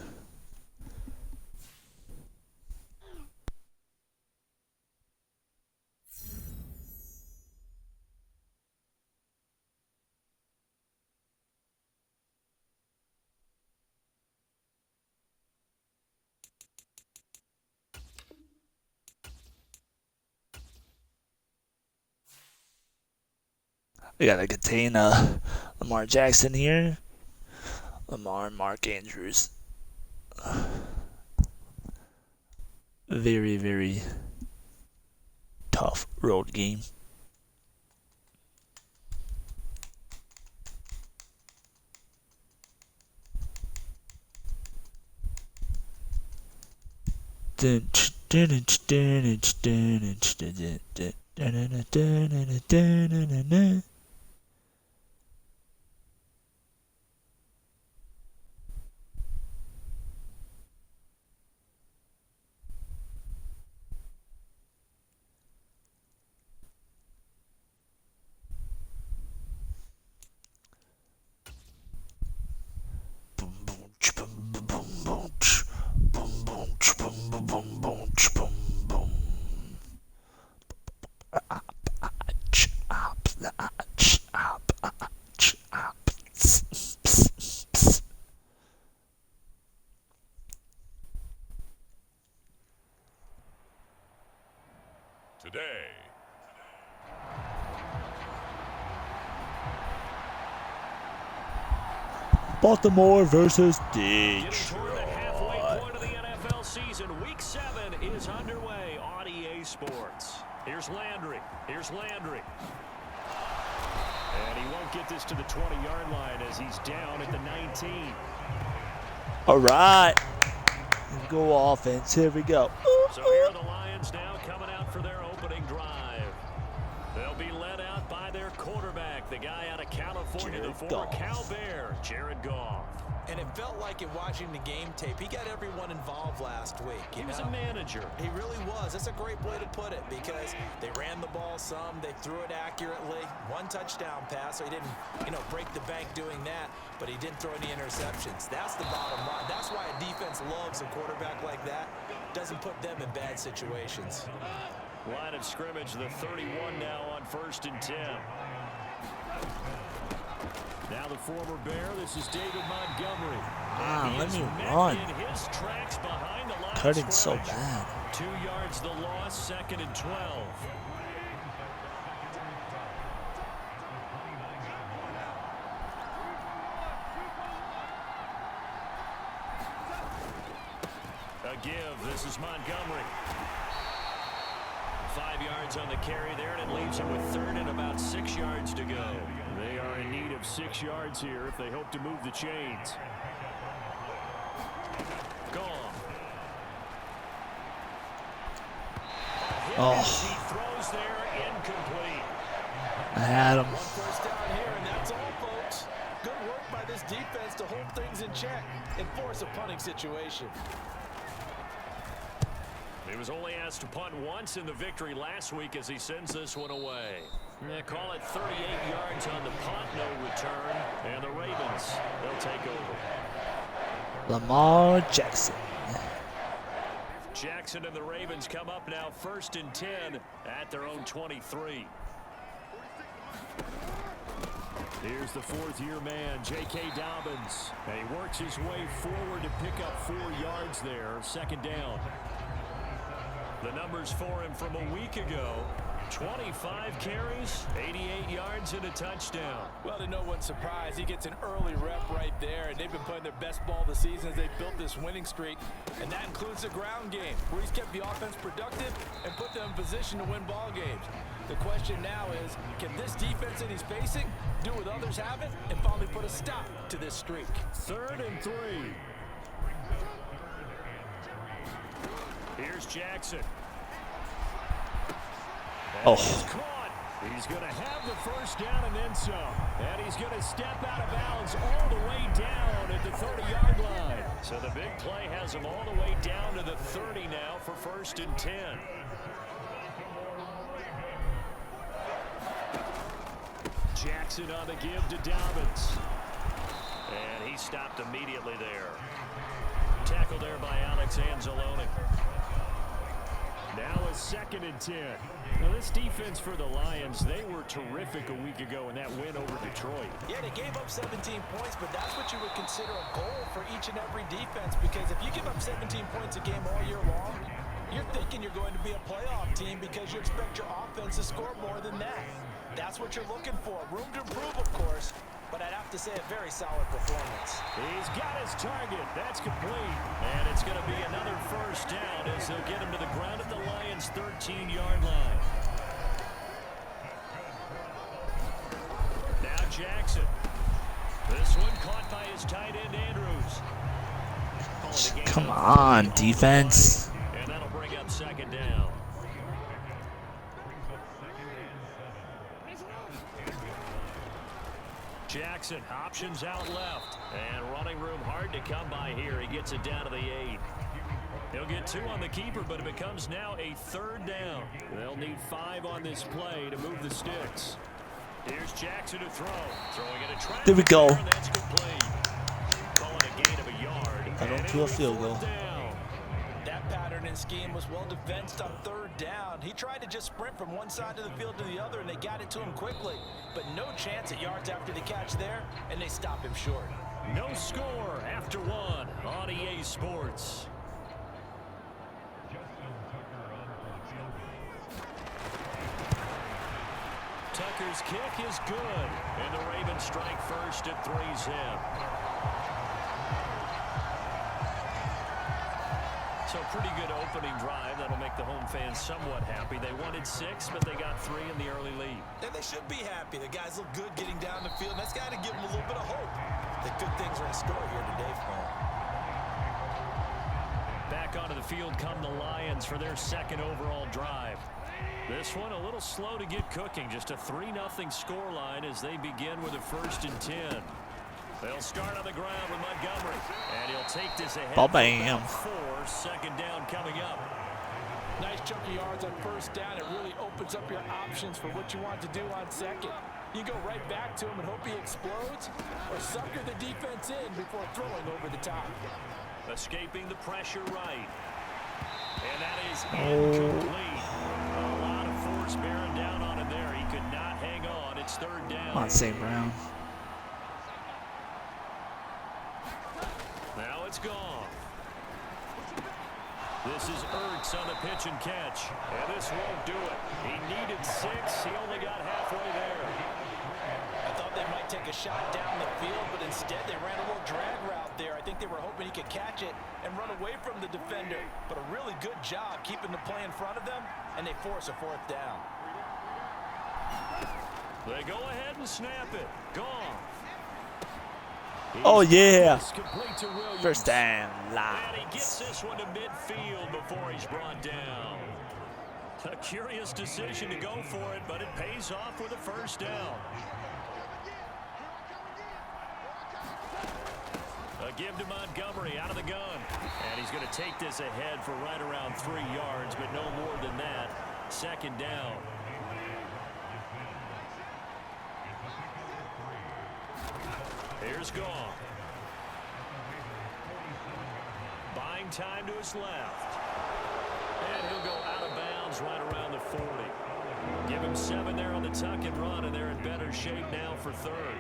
We gotta contain Lamar Jackson here. Lamar and Mark Andrews. Very, very tough road game. Today, Baltimore versus Getting toward the Detroit. halfway point of the NFL season. Week 7 is underway on EA Sports. Here's Landry. Here's Landry. And he won't get this to the 20-yard line as he's down at the 19. All right. Let's go offense. Here we go. So here are the Lions now coming out for their opening drive. They'll be led out by their quarterback, the guy out of California, the former Cal Bear, Jared Goff. And it felt like in watching the game tape, he got everyone involved last week. He was a manager. He really was. That's a great way to put it because they ran the ball some, they threw it accurately. One touchdown pass, so he didn't, break the bank doing that, but he didn't throw any interceptions. That's the bottom line. That's why a defense loves a quarterback like that. Doesn't put them in bad situations. Line of scrimmage, the 31 now on 1st and 10. Now the former Bear, this is David Montgomery. Let me run. His tracks behind the line Cutting so bad. 2 yards the loss, 2nd and 12. A give, this is Montgomery. 5 yards on the carry there, and it leaves him with 3rd and about 6 yards to go. They are in need of 6 yards here if they hope to move the chains. Gone. Oh. He throws there, incomplete. I had him. 1 first down here, and that's all, folks. Good work by this defense to hold things in check and force a punting situation. He was only asked to punt once in the victory last week as he sends this one away. They call it 38 yards on the punt, no return. And the Ravens, they'll take over. Lamar Jackson. Jackson and the Ravens come up now 1st and 10 at their own 23. Here's the 4th-year man, J.K. Dobbins. And he works his way forward to pick up 4 yards there, 2nd down. The numbers for him from a week ago, 25 carries, 88 yards, and a touchdown. Well, to no one's surprise, he gets an early rep right there, and they've been playing their best ball this season as they built this winning streak, and that includes the ground game, where he's kept the offense productive and put them in position to win ball games. The question now is, can this defense that he's facing do what others haven't and finally put a stop to this streak? 3rd and 3. Here's Jackson. Oh. He's caught. He's going to have the 1st down and then some. And he's going to step out of bounds all the way down at the 30-yard line. So the big play has him all the way down to the 30 now for 1st and 10. Jackson on the give to Dobbins. And he stopped immediately there. Tackled there by Alex Anzalone. Now a 2nd and 10. Now this defense for the Lions, they were terrific a week ago in that win over Detroit. Yeah, they gave up 17 points, but that's what you would consider a goal for each and every defense, because if you give up 17 points a game all year long, you're thinking you're going to be a playoff team because you expect your offense to score more than that. That's what you're looking for. Room to improve, of course, but I'd have to say a very solid performance. He's got his target. That's complete. And it's going to be another 1st down as they'll get him to the ground at the Lions' 13-yard line. Now Jackson. This one caught by his tight end, Andrews. Come on, defense. And that'll bring up 2nd down. Jackson, options out left. And running room hard to come by here. He gets it down to the 8. He'll get 2 on the keeper, but it becomes now a 3rd down. They'll need 5 on this play to move the sticks. Here's Jackson to throw. Throwing it a trap. There we go. That's complete. Calling a gain of a yard. I don't do a field goal. That pattern and scheme was well defensed on 3rd down. He tried to just sprint from one side of the field to the other, and they got it to him quickly. But no chance at yards after the catch there, and they stop him short. No score after 1 on EA Sports. Tucker's kick is good, and the Ravens strike first at 3-zip. So pretty good opening drive. That'll make the home fans somewhat happy. They wanted 6, but they got 3 in the early lead. And they should be happy. The guys look good getting down the field. That's got to give them a little bit of hope that good things are in store here today for them. Back onto the field come the Lions for their 2nd overall drive. This one a little slow to get cooking. Just a 3-0 scoreline as they begin with a 1st and 10. They'll start on the ground with Montgomery. And he'll take this ahead. Bam. 4, 2nd down coming up. Nice chunk of yards on 1st down. It really opens up your options for what you want to do on 2nd. You go right back to him and hope he explodes, or sucker the defense in before throwing over the top. Escaping the pressure right. And that is incomplete. A lot of force bearing down on him there. He could not hang on. It's 3rd down. Come on, St. Brown. Now it's gone. This is Ertz on the pitch and catch. And this won't do it. He needed 6. He only got halfway there. I thought they might take a shot down the field, but instead they ran a little drag route there. I think they were hoping he could catch it and run away from the defender. But a really good job keeping the play in front of them, and they force a 4th down. They go ahead and snap it. Gone. Oh, yeah. Complete to Williams. First down, And he Lions. gets this one to midfield before he's brought down. A curious decision to go for it, but it pays off with a first down. A give to Montgomery out of the gun. And he's going to take this ahead for right around 3 yards, but no more than that. 2nd down. Here's Goff. Buying time to his left. And he'll go out of bounds right around the 40. Give him 7 there on the tuck and run, and they're in better shape now for 3rd.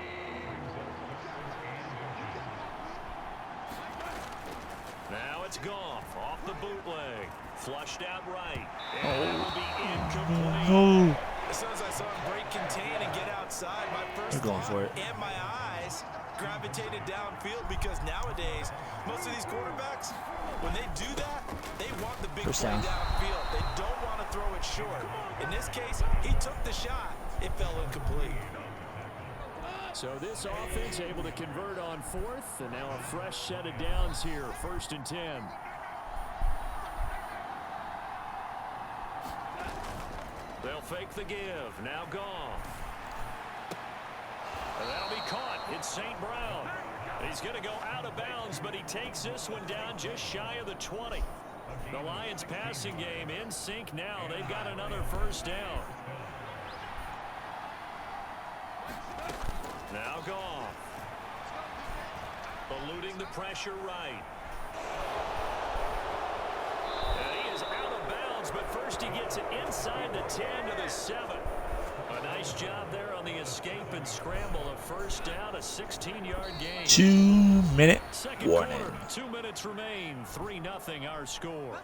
Now it's Goff off the bootleg. Flushed out right. And it will be incomplete. No. As soon as I saw him break contain and get outside, my first They're going for it. and my eyes gravitated downfield, because nowadays, most of these quarterbacks, when they do that, they want the big First play down. downfield. They don't want to throw it short. In this case, he took the shot. It fell incomplete. So this offense able to convert on 4th, and now a fresh set of downs here. 1st and 10. They'll fake the give. Now Goff. And that'll be caught. It's St. Brown. He's going to go out of bounds, but he takes this one down just shy of the 20. The Lions passing game in sync now. They've got another first down. Now Goff. Eluding the pressure right. And he is out of bounds, but first he gets it inside the 10 to the 7. A nice job there on the escape and scramble. A first down, a 16-yard gain. 2-minute Second warning. quarter, 2 minutes remain. 3-0 our score.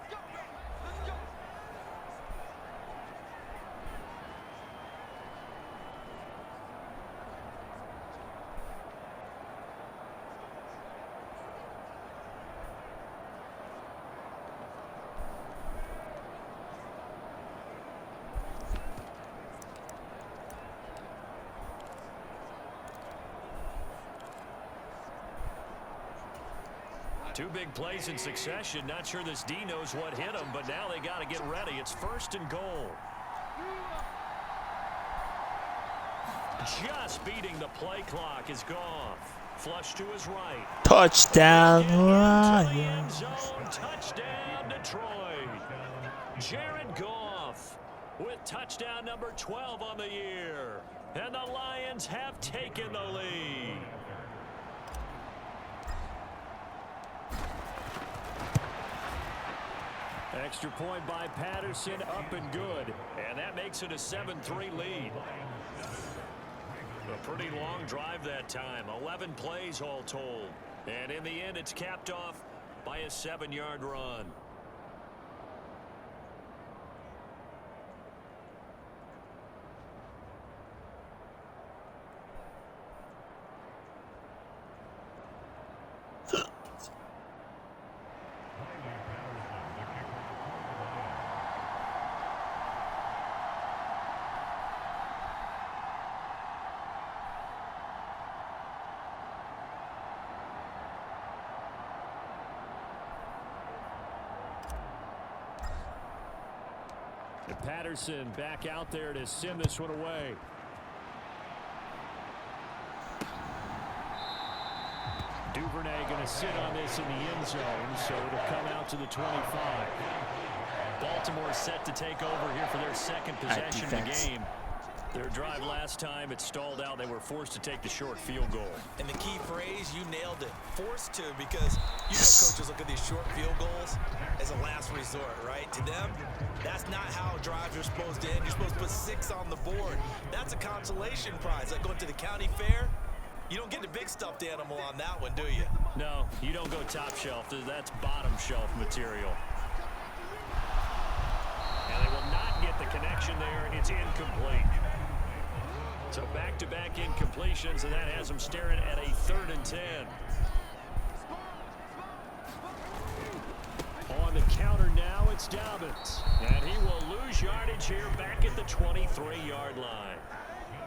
Two big plays in succession. Not sure this D knows what hit him, but now they got to get ready. It's 1st and goal. Just beating the play clock is Goff. Flush to his right. Touchdown, Into the end Lions. zone. Touchdown, Detroit. Jared Goff with touchdown number 12 on the year. And the Lions have taken the lead. Extra point by Patterson, up and good. And that makes it a 7-3 lead. A pretty long drive that time. 11 plays all told. And in the end, it's capped off by a 7-yard run. And Patterson back out there to send this one away. Duvernay going to sit on this in the end zone, so it'll come out to the 25. Baltimore set to take over here for their second possession of the game. Their drive last time, it stalled out. They were forced to take the short field goal. And the key phrase, you nailed it. Forced to, because you know coaches look at these short field goals as a last resort, right? To them, that's not how drives are supposed to end. You're supposed to put 6 on the board. That's a consolation prize. Like going to the county fair, you don't get the big stuffed animal on that one, do you? No, you don't go top shelf. That's bottom shelf material. And they will not get the connection there. It's incomplete. So back-to-back incompletions, and that has them staring at a 3rd and 10. On the counter now, it's Dobbins. And he will lose yardage here back at the 23-yard line.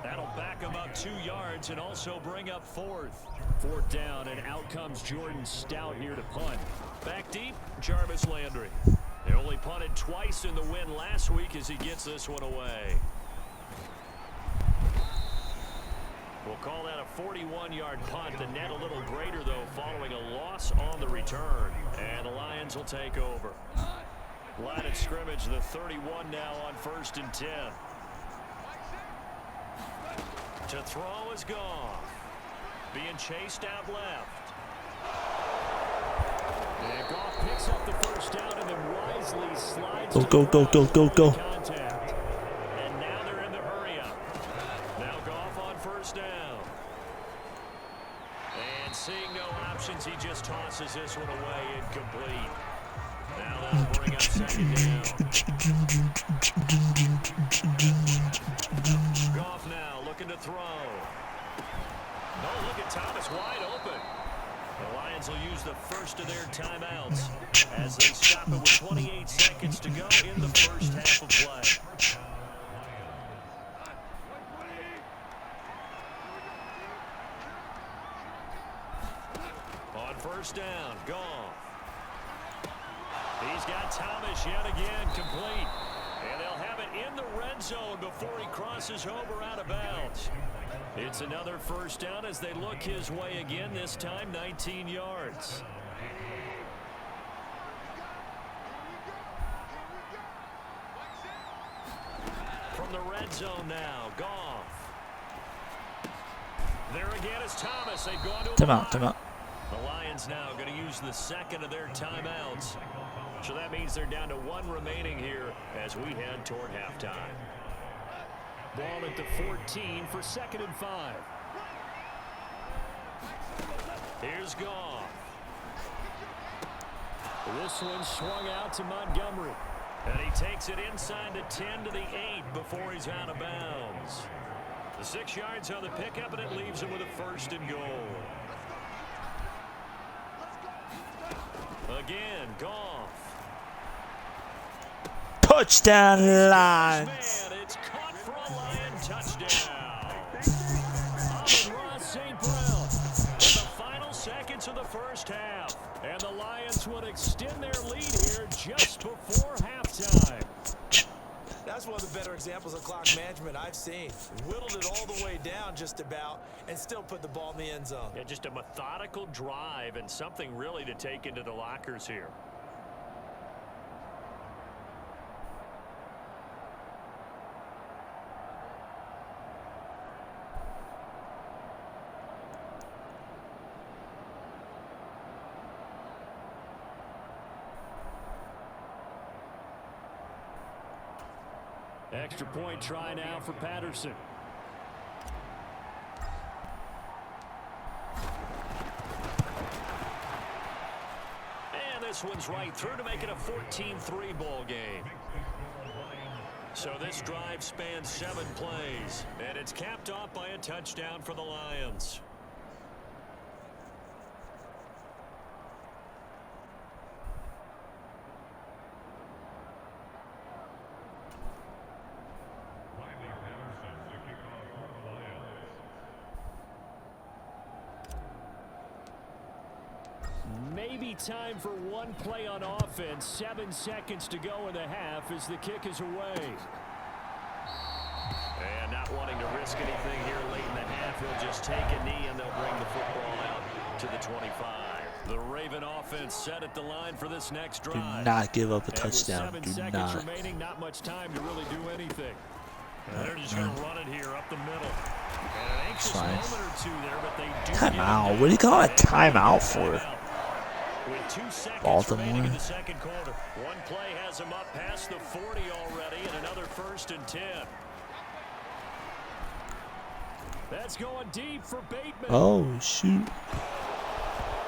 That'll back him up 2 yards and also bring up 4th. 4th down, and out comes Jordan Stout here to punt. Back deep, Jarvis Landry. They only punted twice in the win last week as he gets this one away. We'll call that a 41-yard punt. The net a little greater, though, following a loss on the return. And the Lions will take over. Line of scrimmage, the 31 now on 1st and 10. To throw is Goff. Being chased out left. And Goff picks up the 1st down and then wisely slides Go, to go, go, go, go, go. contact. And now they're in the hurry up. Now Goff on 1st down. And seeing no options, he just tosses this one away incomplete. Now that'll bring up 2nd down. Goff now looking to throw. Oh, look at Thomas wide open. The Lions will use the first of their timeouts as they stop it with 28 seconds to go in the 1st half of play. On 1st down, Goff. He's got Thomas yet again complete. And they'll have it in the red zone before he crosses over out of bounds. It's another 1st down as they look his way again, this time 19 yards. From the red zone now, Goff. There again is Thomas. They've gone to Time out, time out. the Lions now going to use the 2nd of their timeouts. So that means they're down to 1 remaining here as we head toward halftime. Ball at the 14 for 2nd and 5. Here's Goff. This one swung out to Montgomery. And he takes it inside the 10 to the 8 before he's out of bounds. The 6 yards on the pickup, and it leaves him with a 1st and goal. Again, Goff. Touchdown, Lions. Man, it's caught for a Lion touchdown. Amon-Ra St. Brown in the final seconds of the 1st half. And the Lions would extend their lead here just before halftime. That's one of the better examples of clock management I've seen. Whittled it all the way down just about and still put the ball in the end zone. Yeah, just a methodical drive and something really to take into the lockers here. Extra point try now for Patterson. And this one's right through to make it a 14-3 ball game. So this drive spans 7 plays, and it's capped off by a touchdown for the Lions. Maybe time for one play on offense. 7 seconds to go in the half as the kick is away. And not wanting to risk anything here late in the half, he'll just take a knee and they'll bring the football out to the 25. The Raven offense set at the line for this next drive. Do not give up a And touchdown. with Do 7 seconds not. remaining, not much time to really do anything. And they're just going to run it here up the middle. And an anxious Fine. moment or two there, but they do Timeout. get What do you call a it. timeout for? With 2 seconds Baltimore. remaining in the second quarter. One play has him up past the 40 already, and another 1st and 10. That's going deep for Bateman. Oh, shoot.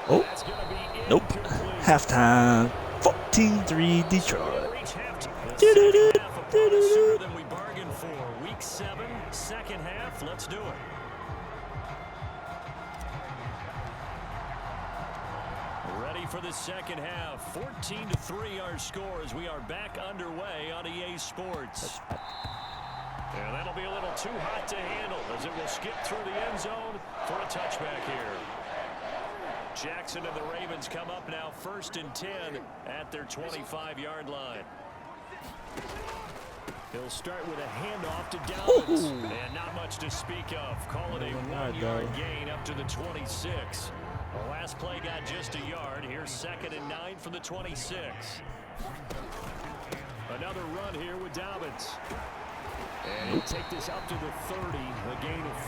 Oh, That's gonna be nope. incomplete. Halftime. 14-3 Detroit. Reach halftime. The Do-do-do, second half, a promise do-do-do. sooner than we bargained for. Week 6-7, second half. Let's do it. Ready for the second half. 14-3 our score as we are back underway on EA Sports. And that'll be a little too hot to handle as it will skip through the end zone for a touchback here. Jackson and the Ravens come up now 1st and 10 at their 25-yard line. He'll start with a handoff to Dobbins. And not much to speak of. Call it a 1-yard gain up to the 26. The last play got just a yard. Here's 2nd and 9 from the 26. Another run here with Dobbins. And he'll take this up to the 30, a gain of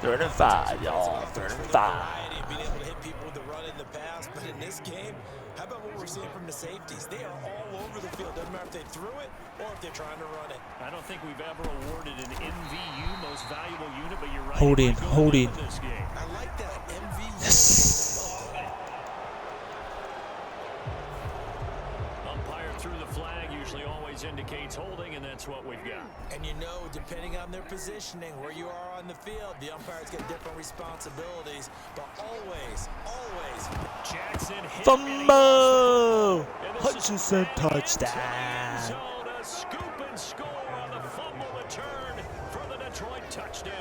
4. 3rd and 5, y'all. 3rd and 5. Being able to hit people with the run in the pass, but in this game, how about what we're seeing from the safeties? They are all over the field. Doesn't matter if they threw it or if they're trying to run it. I don't think we've ever awarded an MVU, most valuable unit, but you're right. Holding. This game. I like that MVU. Yes. Umpire through the flag usually always indicates holding, and that's what we've got. And you know, depending on their positioning, where you are on the field, the umpires get different responsibilities. But always, Jackson hit Fumble! Hutchinson touchdown. A scoop and score on the fumble return for the Detroit touchdown.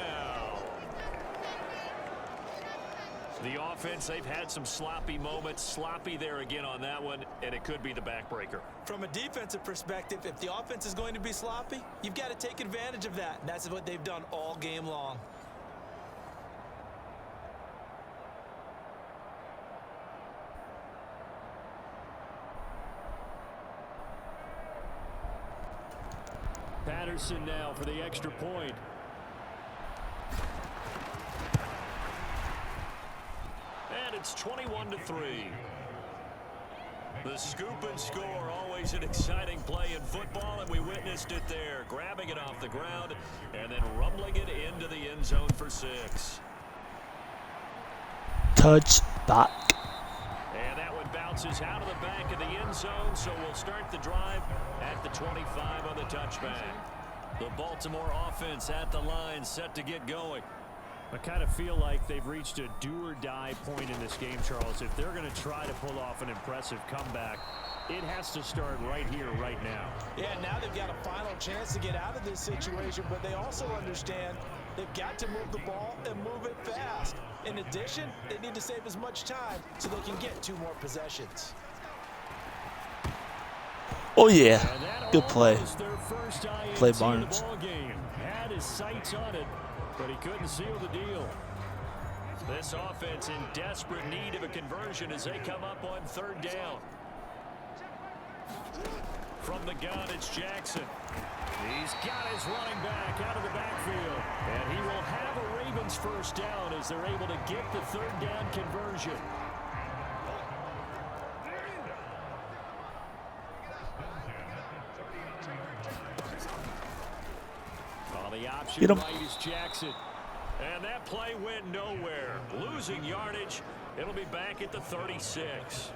The offense, they've had some sloppy moments. Sloppy there again on that one, and it could be the backbreaker. From a defensive perspective, if the offense is going to be sloppy, you've got to take advantage of that. And that's what they've done all game long. Patterson now for the extra point. And it's 21-3. The scoop and score, always an exciting play in football, and we witnessed it there. Grabbing it off the ground and then rumbling it into the end zone for 6. Touchback. And that one bounces out of the back of the end zone, so we'll start the drive at the 25 on the touchback. The Baltimore offense at the line, set to get going. I kind of feel like they've reached a do-or-die point in this game, Charles. If they're going to try to pull off an impressive comeback, it has to start right here, right now. Yeah, now they've got a final chance to get out of this situation, but they also understand they've got to move the ball and move it fast. In addition, they need to save as much time so they can get 2 more possessions. Oh, yeah. Good play. Play Barnes. Had his sights on it, but he couldn't seal the deal. This offense in desperate need of a conversion as they come up on 3rd down. From the gun, it's Jackson. He's got his running back out of the backfield. And he will have a Ravens 1st down as they're able to get the 3rd down conversion. The option right is Jackson. And that play went nowhere. Losing yardage. It'll be back at the 36.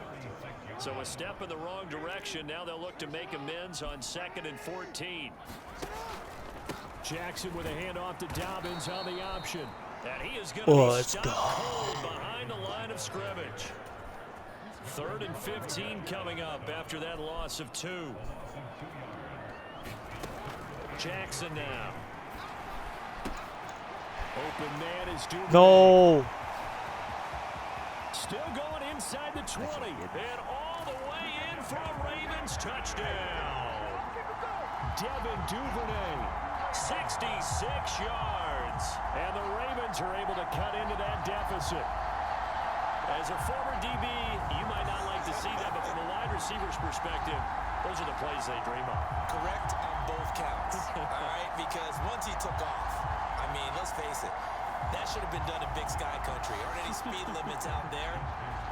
So a step in the wrong direction. Now they'll look to make amends on 2nd and 14. Jackson with a handoff to Dobbins on the option. And he is going to be stopped cold behind the line of scrimmage. 3rd and 15 coming up after that loss of 2. Jackson now. Open man is Duvernay. No. Still going inside the 20. And all the way in for a Ravens touchdown. Devin Duvernay, 66 yards. And the Ravens are able to cut into that deficit. As a former DB, you might not like to see that, but from a wide receiver's perspective, those are the plays they dream of. Correct on both counts. All right, because once he took off, I mean, let's face it, that should have been done in Big Sky Country. Aren't any speed limits out there?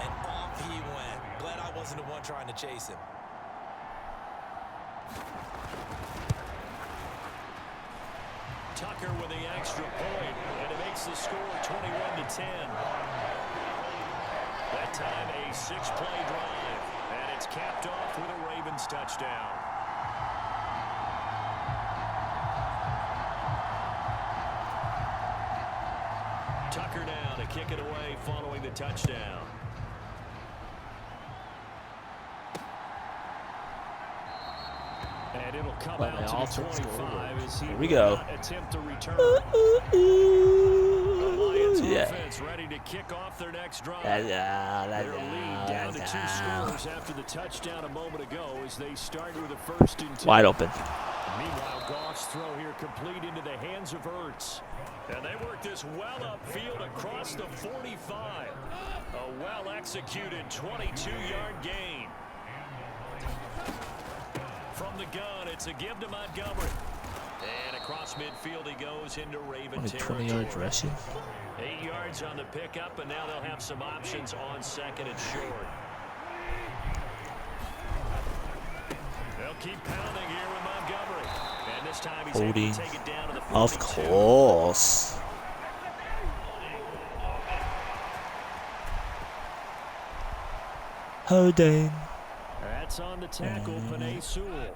And off he went. Glad I wasn't the one trying to chase him. Tucker with the extra point, and it makes the score 21-10. That time a 6-play drive, and it's capped off with a Ravens touchdown. Tucker now to kick it away following the touchdown. And it'll come out to the 25 as he Here we go. attempt to return. Offense ready to kick off their next drive. Their lead down to 2 scores after the touchdown a moment ago as they started with a 1st and 10. Wide open. Meanwhile, Goff's throw here complete into the hands of Ertz. And they work this well upfield across the 45. A well-executed 22-yard gain. From the gun, it's a give to Montgomery. And across midfield he goes into Raven territory. 20 yards rushing. 8 yards on the pickup, and now they'll have some options on 2nd and short. They'll keep pounding here with Montgomery. And this time he's able to take it down to the 42. Of course. Holding. That's on the tackle, Penei Sewell.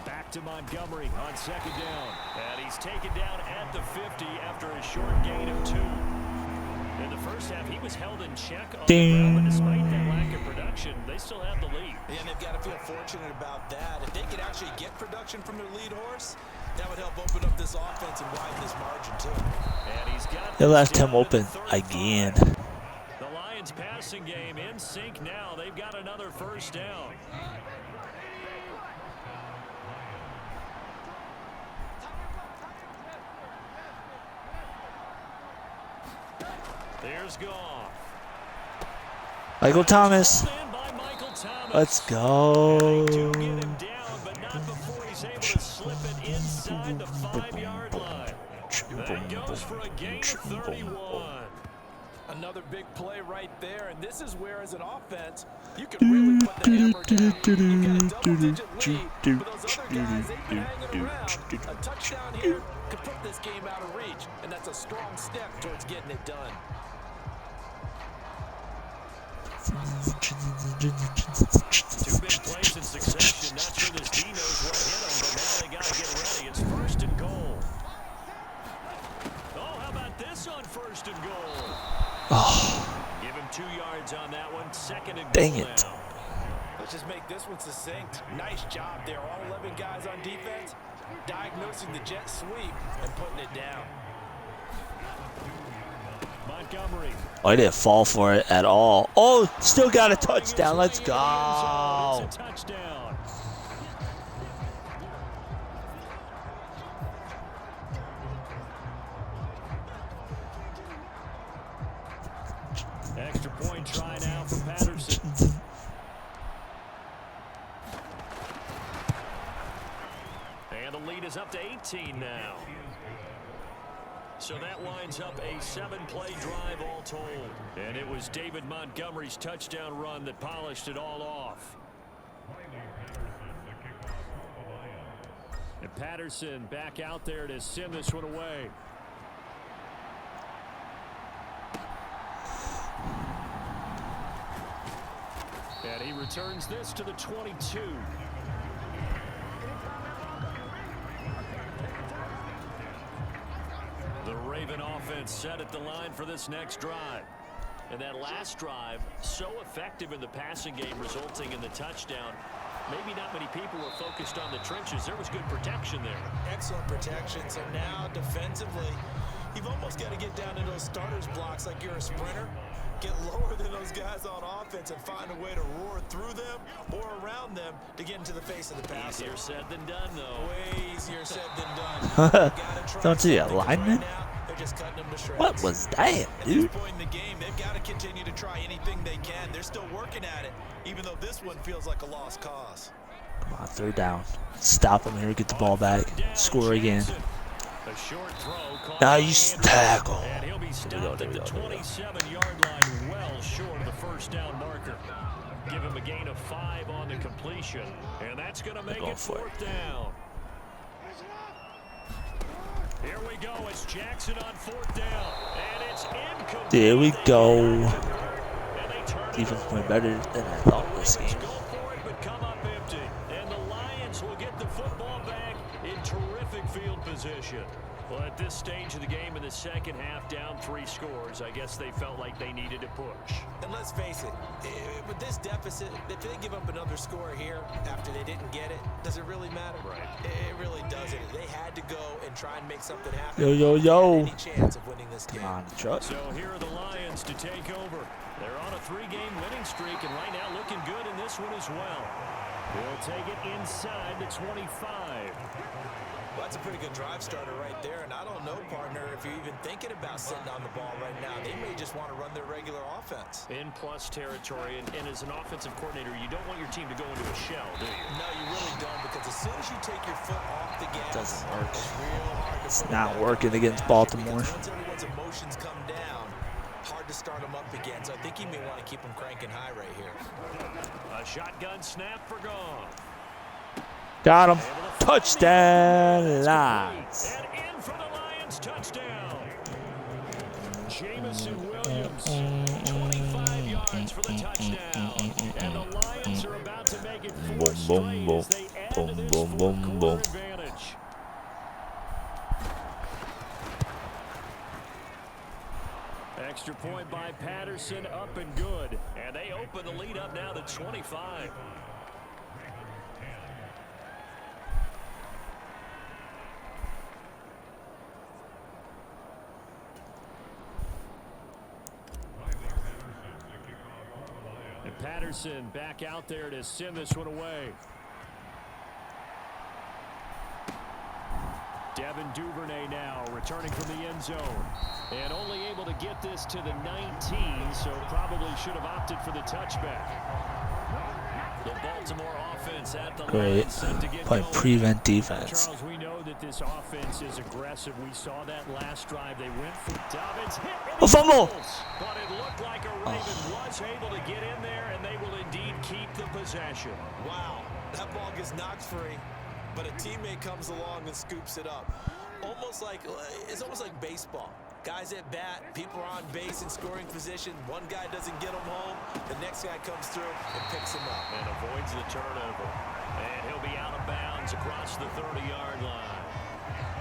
Back to Montgomery on 2nd down. And he's taken down at the 50 after a short gain of 2. In the first half, he was held in check on the ground, but despite that lack of production, they still have the lead. And they've got to feel fortunate about that. If they could actually get production from their lead horse, that would help open up this offense and widen this margin, too. And he's got They left him open again. The Lions passing game in sync now. They've got another 1st down. There's Goff. Michael Thomas. Michael Thomas. Let's go. To get him down, but not before he's able to slip it inside the 5-yard line. That goes for a gain of 31. Another big play right there, and this is where, as an offense, you can really put the hammer down. You've got a double-digit lead, but those other guys, they've been hanging around. A touchdown here could put this game out of reach, and that's a strong step towards getting it done. Two big plays in succession. Not sure this D knows what hit him, but now they got to get ready. It's 1st and goal. Oh, how about this on 1st and goal? Oh, Give him 2 yards on that one. 2nd and goal. dang it. Now. Let's just make this one succinct. Nice job there. All 11 guys on defense diagnosing the jet sweep and putting it down. Montgomery. Oh, I didn't fall for it at all. Oh, still got a touchdown. Let's go. It's a touchdown. Extra point try now for Patterson. And the lead is up to 18 now. So that lines up a 7-play drive all told. And it was David Montgomery's touchdown run that polished it all off. And Patterson back out there to send this one away. And he returns this to the 22. The Raven offense set at the line for this next drive. And that last drive, so effective in the passing game, resulting in the touchdown. Maybe not many people were focused on the trenches. There was good protection there. Excellent protection. So now, defensively, you've almost got to get down to those starters blocks like you're a sprinter. Get lower than those guys on offense and find a way to roar through them or around them to get into the face of the passer. Easier said than done, though. Way easier said than done. Don't see a lineman? They're just cutting them to shreds. What was that, At this dude? point in the game, they've got to continue to try anything they can. They're still working at it, even though this one feels like a lost cause. Come on, 3rd down. Stop him here. Get the ball back. Score again. A short throw. Nice tackle. And he'll be stopped at the 27-yard line, well short of the 1st down marker. Give him a gain of 5 on the completion, and that's going to make it 4th down. Here we go. It's Jackson on 4th down, and it's incomplete. There we go. Defense playing better than I thought this game. Go for it, but come up empty. And the Lions will get the football back in At this stage of the game in the second half, down 3 scores, I guess they felt like they needed to push. And let's face it, with this deficit, if they give up another score here after they didn't get it, does it really matter? Right. It really doesn't. They had to go and try and make something happen. Yo. Any chance of winning this game. Come on, truck. So here are the Lions to take over. They're on a 3-game winning streak, and right now looking good in this one as well. They'll take it inside the 25. Well, that's a pretty good drive starter right there, and I don't know, partner, if you're even thinking about sitting on the ball right now. They may just want to run their regular offense. In plus territory, and as an offensive coordinator, you don't want your team to go into a shell, do you? No, you really don't, because as soon as you take your foot off the gas, Doesn't work. it's real hard to It's put not it back working on against the Baltimore. because once everyone's emotions come down, hard to start them up again. So I think he may want to keep them cranking high right here. A shotgun snap for Goff. Got him. Touchdown, Lions. And in for the Lions touchdown. Jamison Williams, 25 yards for the touchdown. And the Lions are about to make it 4 straight as they add to this fourth-quarter advantage. Extra point by Patterson, up and good. And they open the lead up now to 25. And Patterson back out there to send this one away. Devin Duvernay now returning from the end zone. And only able to get this to the 19, so probably should have opted for the touchback. The Baltimore offense at the line set to get Play going. prevent defense. Charles, we know that this offense is aggressive. We saw that last drive. They went for Dobbins. Hit A fumble! But it looked like a Raven was able to get in there, and they will indeed keep the possession. Wow, that ball gets knocked free, but a teammate comes along and scoops it up. It's almost like baseball. Guys at bat, people are on base in scoring position. One guy doesn't get him home, the next guy comes through and picks him up. And avoids the turnover. And he'll be out of bounds across the 30-yard line.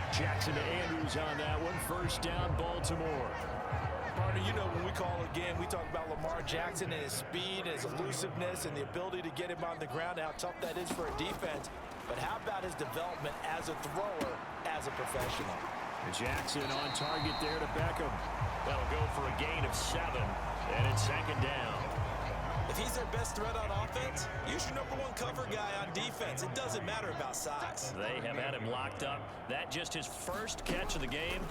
Jackson to Andrews on that one. First down, Baltimore. Partner, you know when we call a game, we talk about Lamar Jackson and his speed and his elusiveness and the ability to get him on the ground, how tough that is for a defense. But how about his development as a thrower, as a professional? Jackson on target there to Beckham. That'll go for a gain of 7, and it's second down. If he's their best threat on offense, use your #1 cover guy on defense. It doesn't matter about size. They have had him locked up. That just his first catch of the game.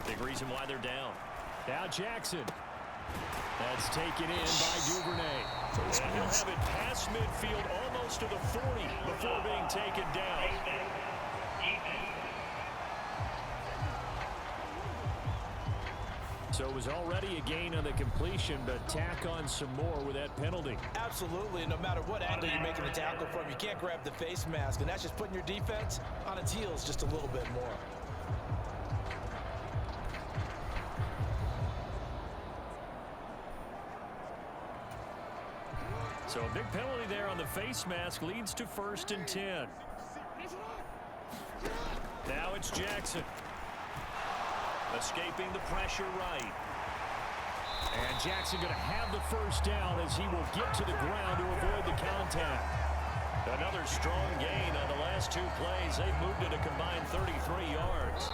Big reason why they're down. Now Jackson. That's taken in by Duvernay. And he'll have it past midfield almost to the 40 before being taken down. So it was already a gain on the completion, but tack on some more with that penalty. Absolutely, and no matter what angle you're making the tackle from, you can't grab the face mask, and that's just putting your defense on its heels just a little bit more. So a big penalty there on the face mask leads to 1st and 10. Now it's Jackson. Escaping the pressure right. And Jackson going to have the first down as he will get to the ground to avoid the contact. Another strong gain on the last 2 plays. They've moved it a combined 33 yards.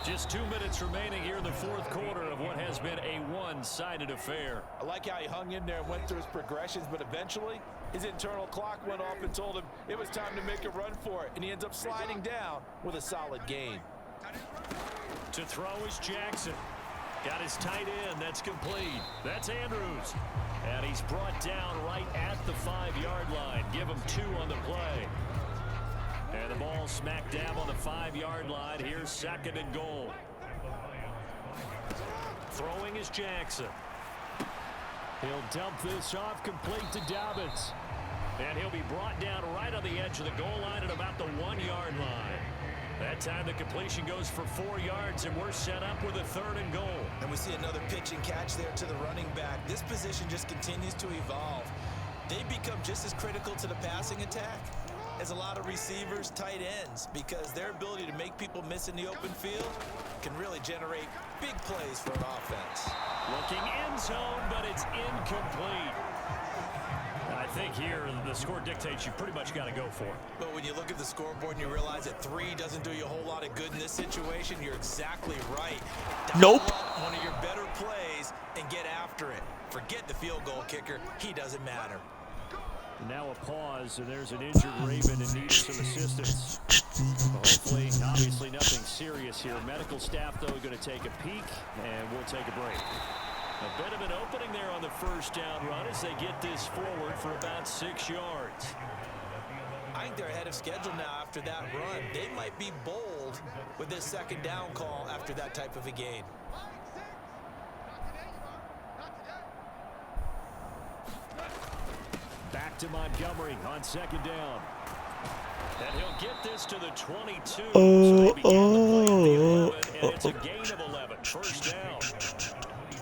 Just 2 minutes remaining here in the 4th quarter of what has been a one-sided affair. I like how he hung in there and went through his progressions, but eventually his internal clock went off and told him it was time to make a run for it, and he ends up sliding down with a solid gain. To throw is Jackson. Got his tight end. That's complete. That's Andrews. And he's brought down right at the 5-yard line. Give him 2 on the play. And the ball smack dab on the 5-yard line. Here's 2nd and goal. Throwing is Jackson. He'll dump this off complete to Dobbins. And he'll be brought down right on the edge of the goal line at about the 1-yard line. That time the completion goes for 4 yards, and we're set up with a 3rd and goal. And we see another pitch and catch there to the running back. This position just continues to evolve. They become just as critical to the passing attack is a lot of receivers, tight ends, because their ability to make people miss in the open field can really generate big plays for an offense. Looking end zone, but it's incomplete. I think here the score dictates you pretty much got to go for it. But when you look at the scoreboard and you realize that 3 doesn't do you a whole lot of good in this situation, you're exactly right. Nope. Dial up one of your better plays and get after it. Forget the field goal kicker. He doesn't matter. Now a pause, and there's an injured Raven in need of some assistance. Hopefully, obviously nothing serious here. Medical staff, though, going to take a peek, and we'll take a break. A bit of an opening there on the first down run as they get this forward for about 6 yards. I think they're ahead of schedule now after that run. They might be bold with this second down call after that type of a gain. Back to Montgomery on second down. And he'll get this to the 22. So they begin the play at the 11, and it's a gain of 11. First down.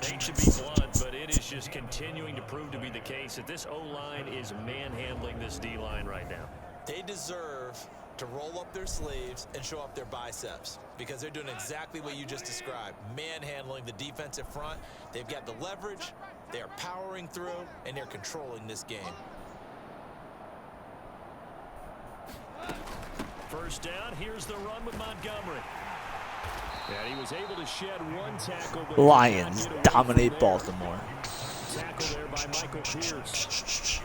Hate to be blunt, but it is just continuing to prove to be the case that this O-line is manhandling this D-line right now. They deserve to roll up their sleeves and show up their biceps because they're doing exactly what you just described, manhandling the defensive front. They've got the leverage, they are powering through, and they're controlling this game. First down, here's the run with Montgomery. And he was able to shed one tackle. But Lions dominate Baltimore. Tackle there by Michael Pierce.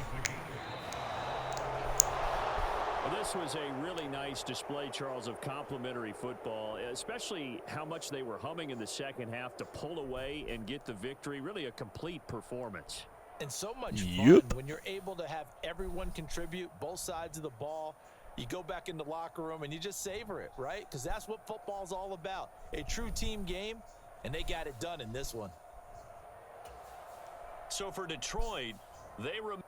Well, this was a really nice display, Charles, of complimentary football, especially how much they were humming in the second half to pull away and get the victory. Really a complete performance. And so much fun when you're able to have everyone contribute, both sides of the ball. You go back in the locker room and you just savor it, right? Because that's what football's all about. A true team game, and they got it done in this one. So for Detroit, they remain.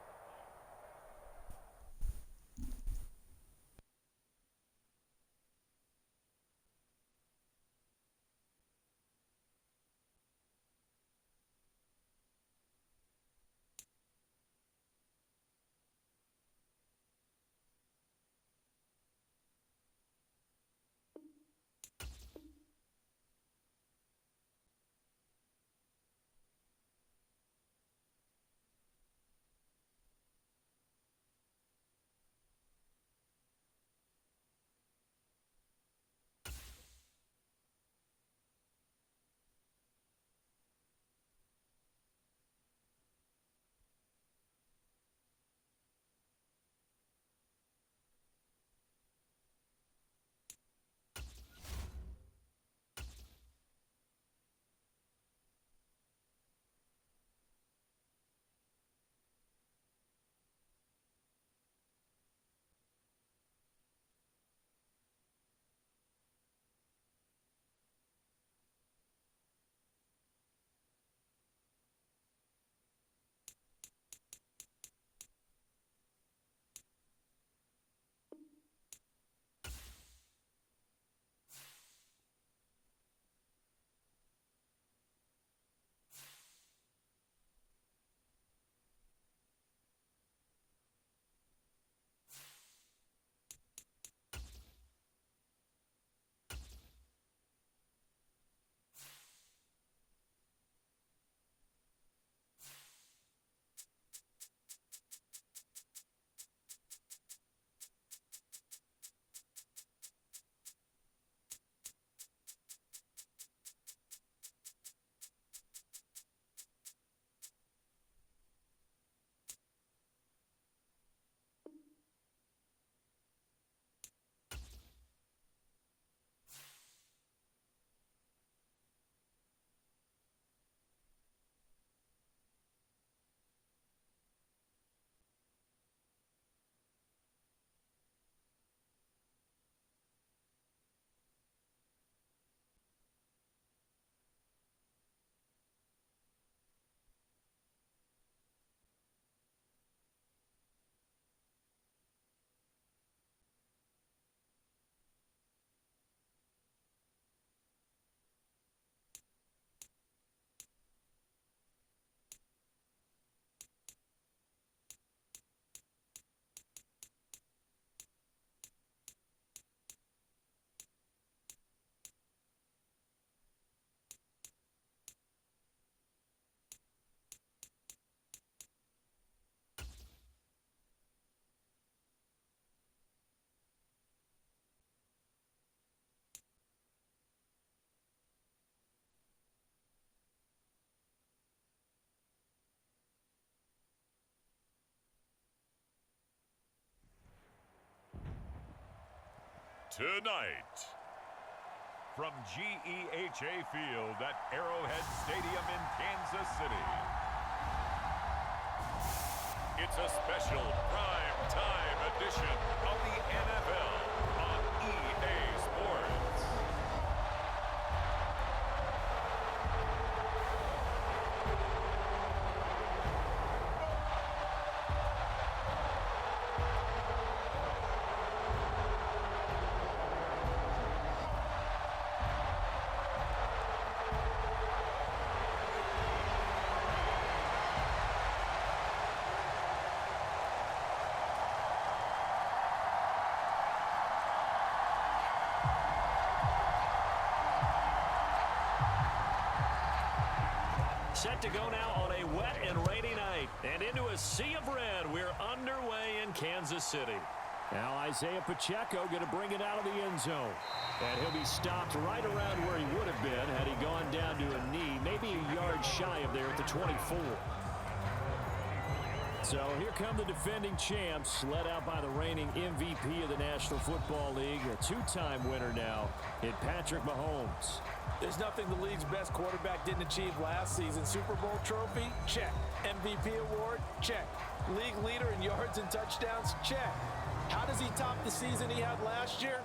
tonight. From GEHA Field at Arrowhead Stadium in Kansas City, it's a special prime time edition of the NFL on EA Sports. Set to go now on a wet and rainy night. And into a sea of red, we're underway in Kansas City. Now Isaiah Pacheco going to bring it out of the end zone. And he'll be stopped right around where he would have been had he gone down to a knee, maybe a yard shy of there at the 24. So here come the defending champs, led out by the reigning MVP of the National Football League, a two-time winner now in Patrick Mahomes. There's nothing the league's best quarterback didn't achieve last season. Super Bowl trophy? Check. MVP award? Check. League leader in yards and touchdowns? Check. How does he top the season he had last year?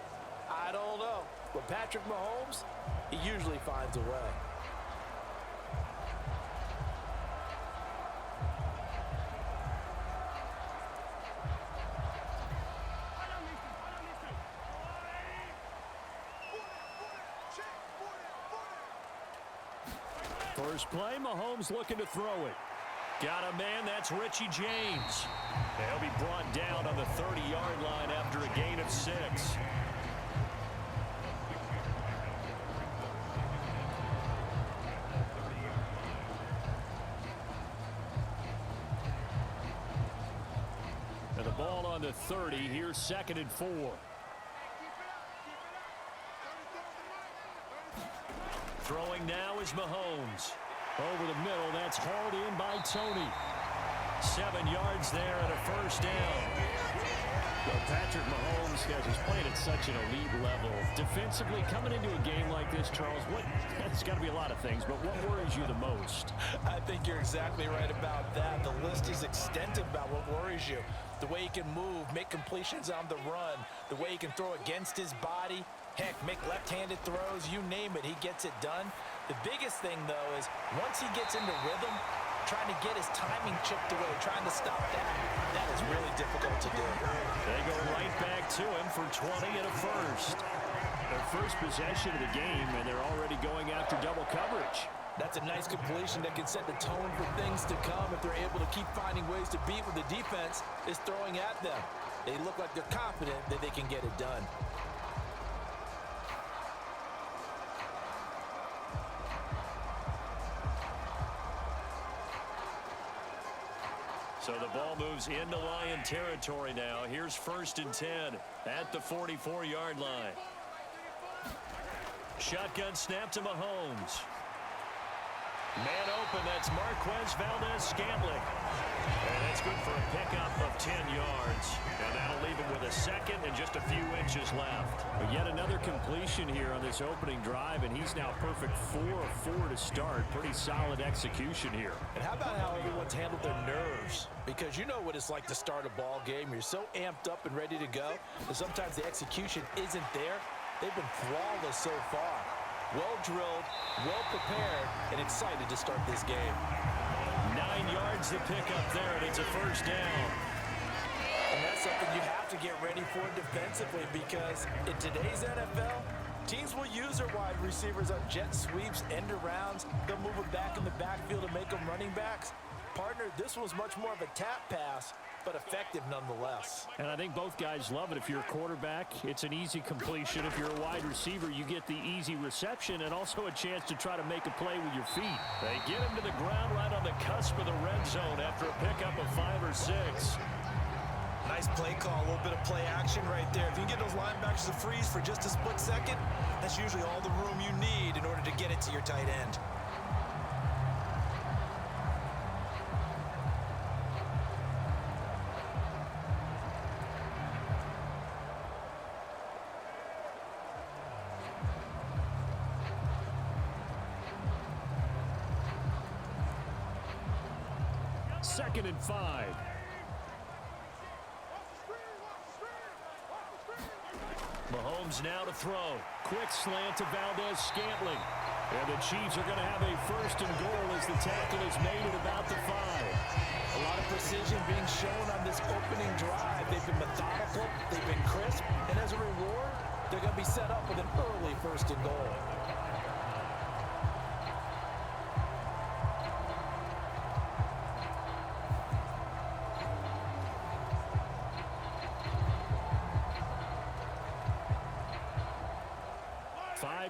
I don't know. But Patrick Mahomes, he usually finds a way. First play, Mahomes looking to throw it. Got a man, that's Richie James. He'll be brought down on the 30-yard line after a gain of 6. And the ball on the 30, here's 2nd and 4. Throwing now is Mahomes. Over the middle, that's hauled in by Tony. 7 yards there and a first down. Well, Patrick Mahomes, guys, he's playing at such an elite level. Defensively, coming into a game like this, Charles, it's got to be a lot of things, but what worries you the most? I think you're exactly right about that. The list is extensive about what worries you. The way he can move, make completions on the run, the way he can throw against his body. Heck, make left-handed throws, you name it, he gets it done. The biggest thing, though, is once he gets into rhythm, trying to get his timing chipped away, trying to stop that is really difficult to do. They go right back to him for 20 and a first. Their first possession of the game, and they're already going after double coverage. That's a nice completion that can set the tone for things to come if they're able to keep finding ways to beat what the defense is throwing at them. They look like they're confident that they can get it done. So the ball moves into Lion territory now. Here's 1st and 10 at the 44-yard line. Shotgun snap to Mahomes. Man open, that's Marquez Valdez-Scantling. And that's good for a pickup of 10 yards. And that'll leave him with a second and just a few inches left. But yet another completion here on this opening drive, and he's now perfect 4 of 4 to start. Pretty solid execution here. And how about how everyone's handled their nerves? Because you know what it's like to start a ball game. You're so amped up and ready to go, and sometimes the execution isn't there. They've been flawless so far. Well drilled, well prepared, and excited to start this game. 9 yards to pick up there, and it's a first down. And that's something you have to get ready for defensively, because in today's NFL, teams will use their wide receivers on jet sweeps, end arounds. They'll move it back in the backfield to make them running backs. Partner, this was much more of a tap pass, but effective nonetheless. And I think both guys love it. If you're a quarterback, it's an easy completion. If you're a wide receiver, you get the easy reception and also a chance to try to make a play with your feet. They get him to the ground right on the cusp of the red zone after a pickup of 5 or 6. Nice play call, a little bit of play action right there. If you can get those linebackers to freeze for just a split second, that's usually all the room you need in order to get it to your tight end. 2nd and 5. Mahomes now to throw. Quick slant to Valdez-Scantling. And the Chiefs are going to have a 1st and goal as the tackle is made at about the 5. A lot of precision being shown on this opening drive. They've been methodical, they've been crisp, and as a reward, they're going to be set up with an early 1st and goal.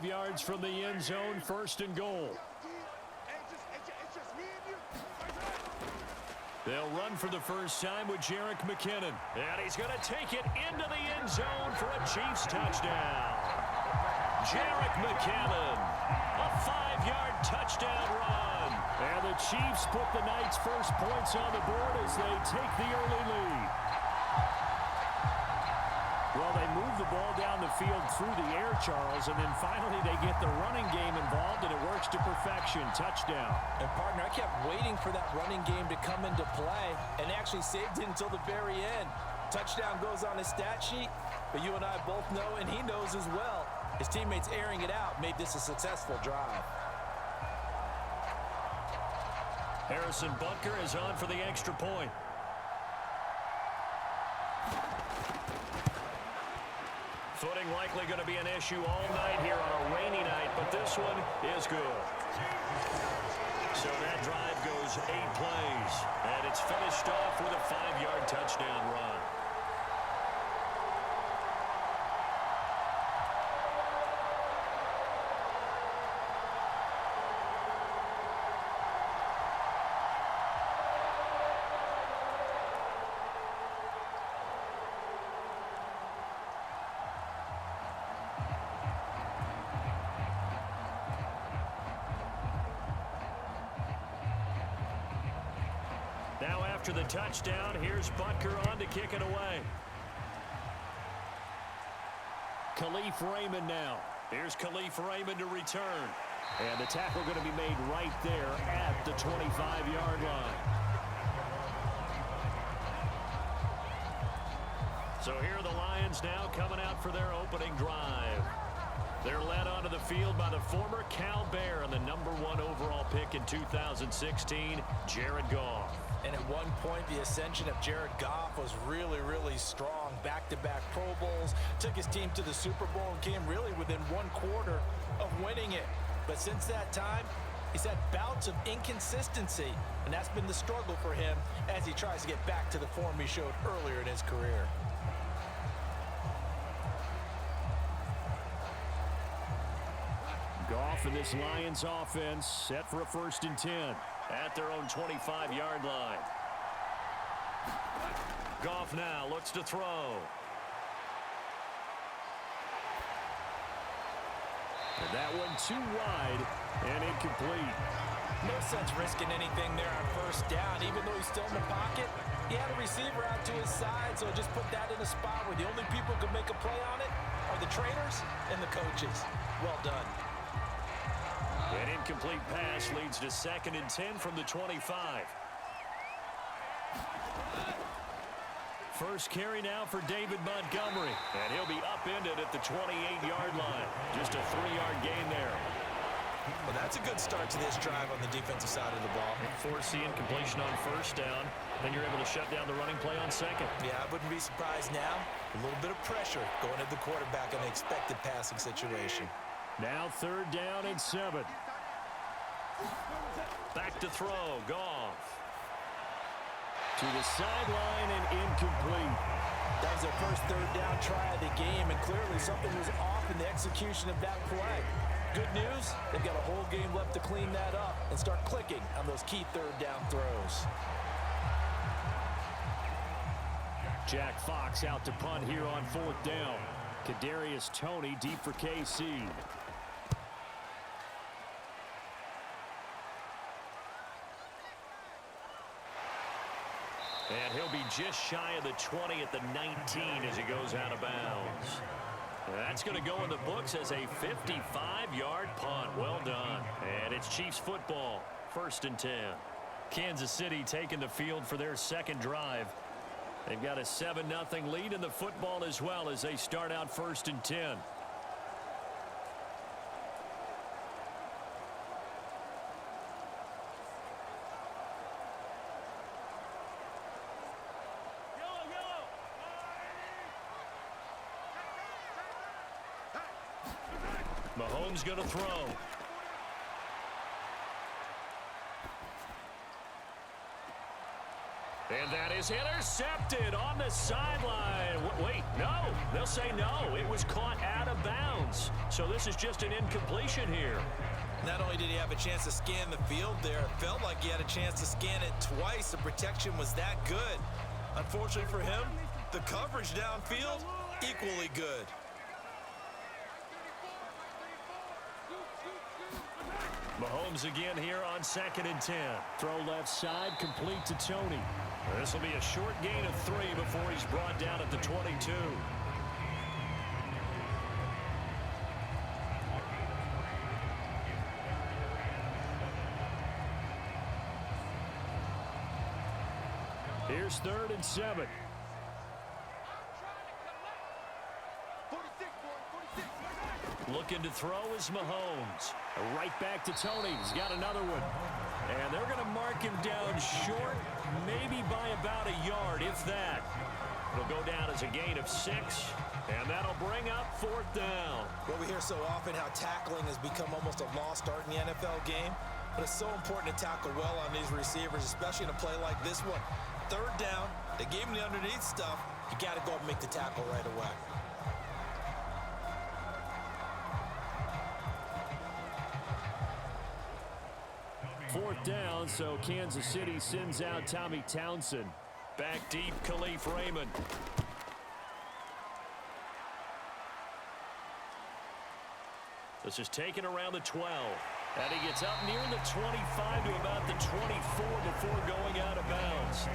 Yards from the end zone, 1st and goal. They'll run for the first time with Jerick McKinnon. And he's going to take it into the end zone for a Chiefs touchdown. Jerick McKinnon, a 5-yard touchdown run. And the Chiefs put the night's first points on the board as they take the early lead. Well, they move the ball down the field through the air, Charles, and then finally they get the running game involved, and it works to perfection. Touchdown. And, partner, I kept waiting for that running game to come into play and actually saved it until the very end. Touchdown goes on his stat sheet, but you and I both know, and he knows as well, his teammates airing it out made this a successful drive. Harrison Butker is on for the extra point. Footing likely going to be an issue all night here on a rainy night, but this one is good. So that drive goes 8 plays, and it's finished off with a 5-yard touchdown run. Now after the touchdown, here's Butker on to kick it away. Khalif Raymond now. Here's Khalif Raymond to return. And the tackle going to be made right there at the 25-yard line. So here are the Lions now coming out for their opening drive. They're led onto the field by the former Cal Bear and the #1 overall pick in 2016, Jared Goff. And at one point, the ascension of Jared Goff was really, really strong. Back-to-back Pro Bowls, took his team to the Super Bowl and came really within 1 quarter of winning it. But since that time, he's had bouts of inconsistency, and that's been the struggle for him as he tries to get back to the form he showed earlier in his career. Goff and this Lions offense set for a 1st and 10 at their own 25-yard line. Goff now looks to throw. And that one too wide and incomplete. No sense risking anything there on 1st down. Even though he's still in the pocket, he had a receiver out to his side, so just put that in a spot where the only people who can make a play on it are the trainers and the coaches. Well done. An incomplete pass leads to 2nd and 10 from the 25. First carry now for David Montgomery, and he'll be upended at the 28-yard line. Just a 3-yard gain there. Well, that's a good start to this drive on the defensive side of the ball. Forcing completion on 1st down, then you're able to shut down the running play on 2nd. Yeah, I wouldn't be surprised now. A little bit of pressure going at the quarterback in an expected passing situation. Now 3rd down and 7. Back to throw, Goff. To the sideline and incomplete. That was their first 3rd down try of the game, and clearly something was off in the execution of that play. Good news, they've got a whole game left to clean that up and start clicking on those key 3rd down throws. Jack Fox out to punt here on 4th down. Kadarius Toney deep for KC. And he'll be just shy of the 20 at the 19 as he goes out of bounds. That's going to go in the books as a 55-yard punt. Well done. And it's Chiefs football, 1st and 10. Kansas City taking the field for their second drive. They've got a 7-0 lead in the football as well as they start out 1st and 10. Mahomes going to throw. And that is intercepted on the sideline. Wait, no. They'll say no. It was caught out of bounds. So this is just an incompletion here. Not only did he have a chance to scan the field there, it felt like he had a chance to scan it twice. The protection was that good. Unfortunately for him, the coverage downfield, equally good. Mahomes again here on 2nd and 10. Throw left side, complete to Tony. This will be a short gain of 3 before he's brought down at the 22. Here's 3rd and 7. Looking to throw is Mahomes. Right back to Tony. He's got another one. And they're going to mark him down short, maybe by about a yard, if that. It'll go down as a gain of 6, and that'll bring up 4th down. Well, we hear so often how tackling has become almost a lost art in the NFL game, but it's so important to tackle well on these receivers, especially in a play like this one. 3rd down, they gave him the underneath stuff. You got to go and make the tackle right away. Fourth down, so Kansas City sends out Tommy Townsend. Back deep, Khalif Raymond. This is taken around the 12. And he gets up near the 25 to about the 24 before going out of bounds.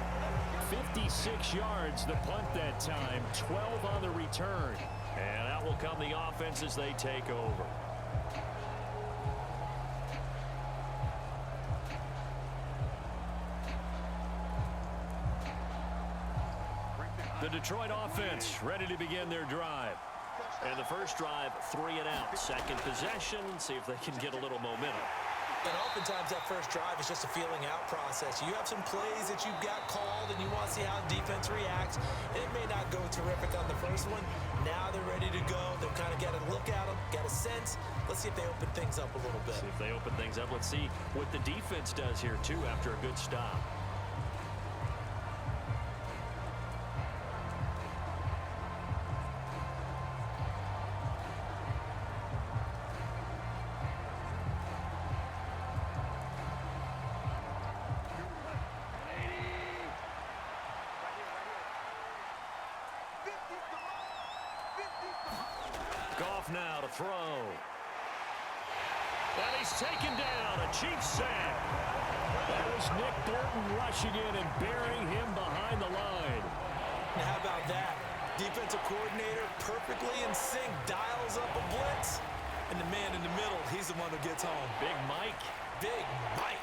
56 yards the punt that time, 12 on the return. And out will come the offense as they take over. The Detroit offense ready to begin their drive. And the first drive, 3 and out. Second possession, see if they can get a little momentum. And oftentimes that first drive is just a feeling out process. You have some plays that you've got called and you want to see how the defense reacts. And it may not go terrific on the first one. Now they're ready to go. They've kind of got to look at them, got a sense. Let's see if they open things up a little bit. See if they open things up. Let's see what the defense does here, too, after a good stop. Now to throw. And he's taken down. A cheap sack. That was Nick Bolton rushing in and burying him behind the line. Now how about that? Defensive coordinator perfectly in sync, dials up a blitz. And the man in the middle, he's the one who gets home. Big Mike. Big Mike.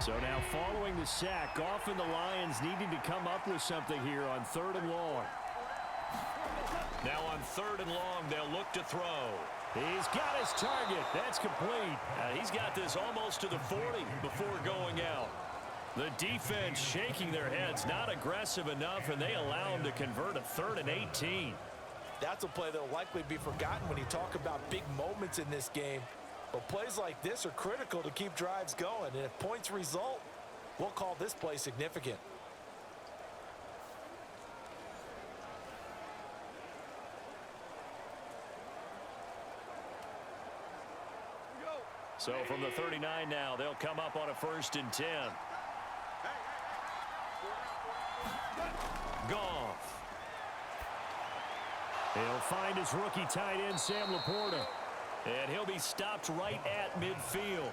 So now following the sack, Goff and the Lions needing to come up with something here on 3rd and long. Now on 3rd and long, they'll look to throw. He's got his target. That's complete. He's got this almost to the 40 before going out. The defense shaking their heads, not aggressive enough, and they allow him to convert a 3rd and 18. That's a play that will likely be forgotten when you talk about big moments in this game. But plays like this are critical to keep drives going. And if points result, we'll call this play significant. So from the 39 now, they'll come up on a 1st and 10. Goff. He'll find his rookie tight end, Sam Laporta. And he'll be stopped right at midfield.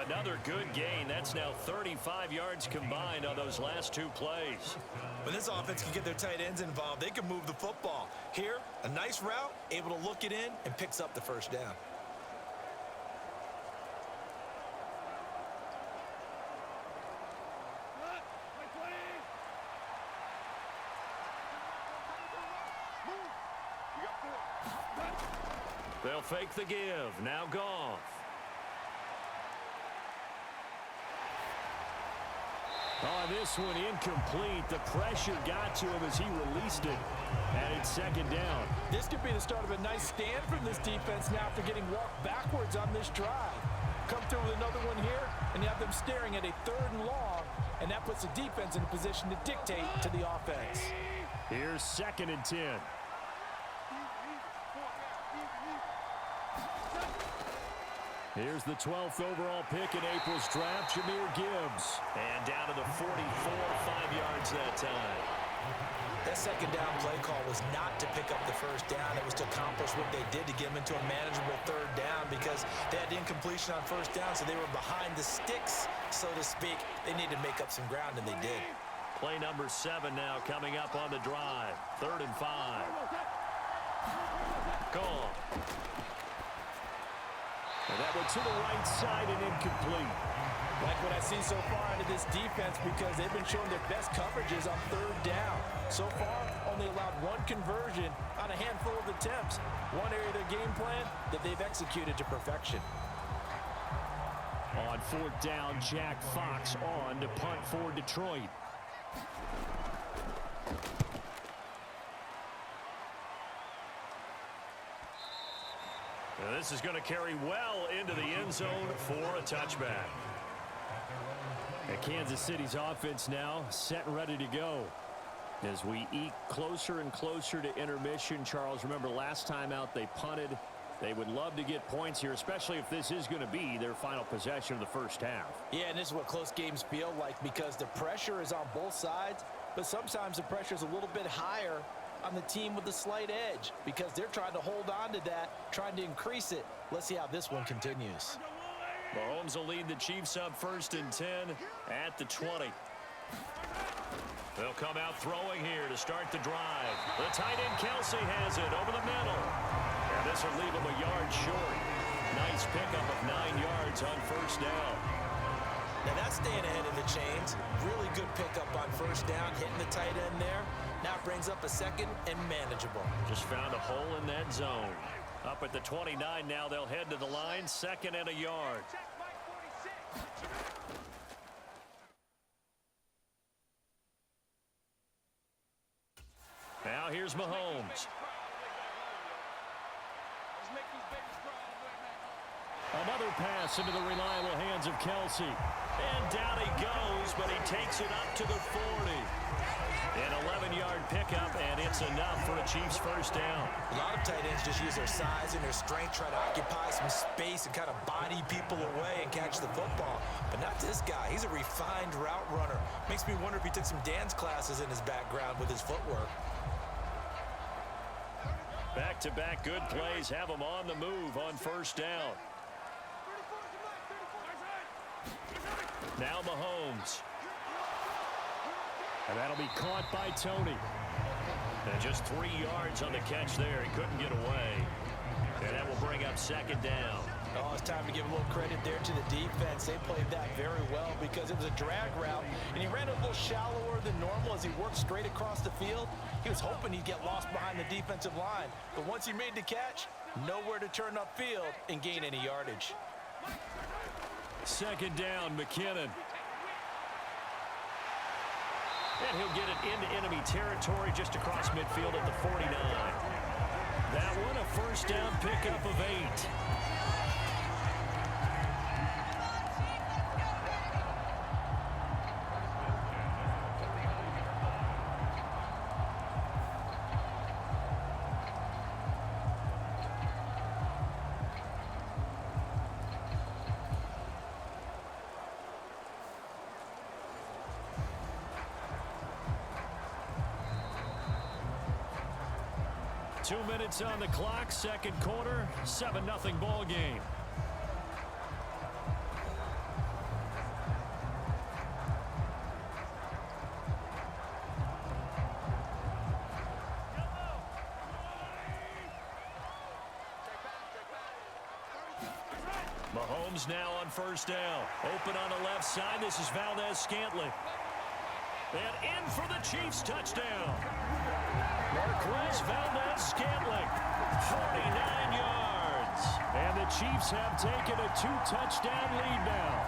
Another good gain. That's now 35 yards combined on those last two plays. When this offense can get their tight ends involved, they can move the football. Here, a nice route, able to look it in, and picks up the first down. They'll fake the give. Now Goff. On this one, incomplete. The pressure got to him as he released it. And it's second down. This could be the start of a nice stand from this defense now after getting walked backwards on this drive. Come through with another one here, and you have them staring at a 3rd and long, and that puts the defense in a position to dictate to the offense. Here's 2nd and 10. Here's the 12th overall pick in April's draft, Jahmyr Gibbs. And down to the 44, 5 yards that time. That second down play call was not to pick up the first down. It was to accomplish what they did to get them into a manageable 3rd down because they had incompletion on first down, so they were behind the sticks, so to speak. They needed to make up some ground, and they did. Play number 7 now coming up on the drive. 3rd and 5. Gone. And that one to the right side and incomplete. Like what I see so far out of this defense because they've been showing their best coverages on 3rd down. So far, only allowed 1 conversion on a handful of attempts. One area of their game plan that they've executed to perfection. On 4th down, Jack Fox on to punt for Detroit. This is going to carry well into the end zone for a touchback. And Kansas City's offense now set and ready to go. As we eke closer and closer to intermission, Charles, remember last time out they punted. They would love to get points here, especially if this is going to be their final possession of the first half. Yeah, and this is what close games feel like because the pressure is on both sides, but sometimes the pressure is a little bit higher on the team with the slight edge because they're trying to hold on to that, trying to increase it. Let's see how this one continues. Mahomes will lead the Chiefs up 1st and 10 at the 20. They'll come out throwing here to start the drive. The tight end Kelsey has it over the middle. And this will leave him a yard short. Nice pickup of 9 yards on 1st down. Now that's staying ahead of the chains. Really good pickup on 1st down, hitting the tight end there. Now brings up a 2nd and manageable. Just found a hole in that zone. Up at the 29 now, they'll head to the line, 2nd and a yard. Now here's Mahomes. Another pass into the reliable hands of Kelsey. And down he goes, but he takes it up to the 40. An 11-yard pickup, and it's enough for a Chiefs 1st down. A lot of tight ends just use their size and their strength, try to occupy some space and kind of body people away and catch the football. But not this guy. He's a refined route runner. Makes me wonder if he took some dance classes in his background with his footwork. Back-to-back good plays have him on the move on 1st down. Now Mahomes. And that'll be caught by Tony. And just 3 yards on the catch there. He couldn't get away. And that will bring up 2nd down. Oh, it's time to give a little credit there to the defense. They played that very well because it was a drag route, and he ran a little shallower than normal as he worked straight across the field. He was hoping he'd get lost behind the defensive line, but once he made the catch, nowhere to turn upfield and gain any yardage. 2nd down, McKinnon. And he'll get it into enemy territory just across midfield at the 49. That one, a 1st down pickup of 8. 2 minutes on the clock, second quarter, 7-0 ball game. Mahomes now on first down. Open on the left side. This is Valdez-Scantling. And in for the Chiefs touchdown. Marquez Valdez-Scantling, 49 yards. And the Chiefs have taken a 2-touchdown lead now.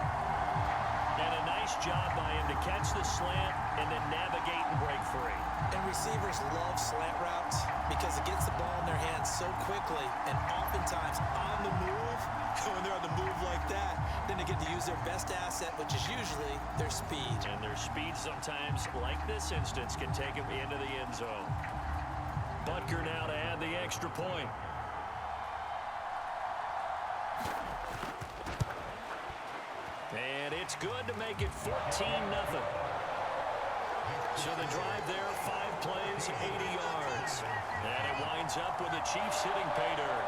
And a nice job by him to catch the slant and then navigate and break free. And receivers love slant routes because it gets the ball in their hands so quickly and oftentimes on the move. When they're on the move like that, then they get to use their best asset, which is usually their speed. And their speed sometimes, like this instance, can take them into the end zone. Butker now to add the extra point. And it's good to make it 14-0. So the drive there, 5 plays, 80 yards. And it winds up with the Chiefs hitting pay dirt.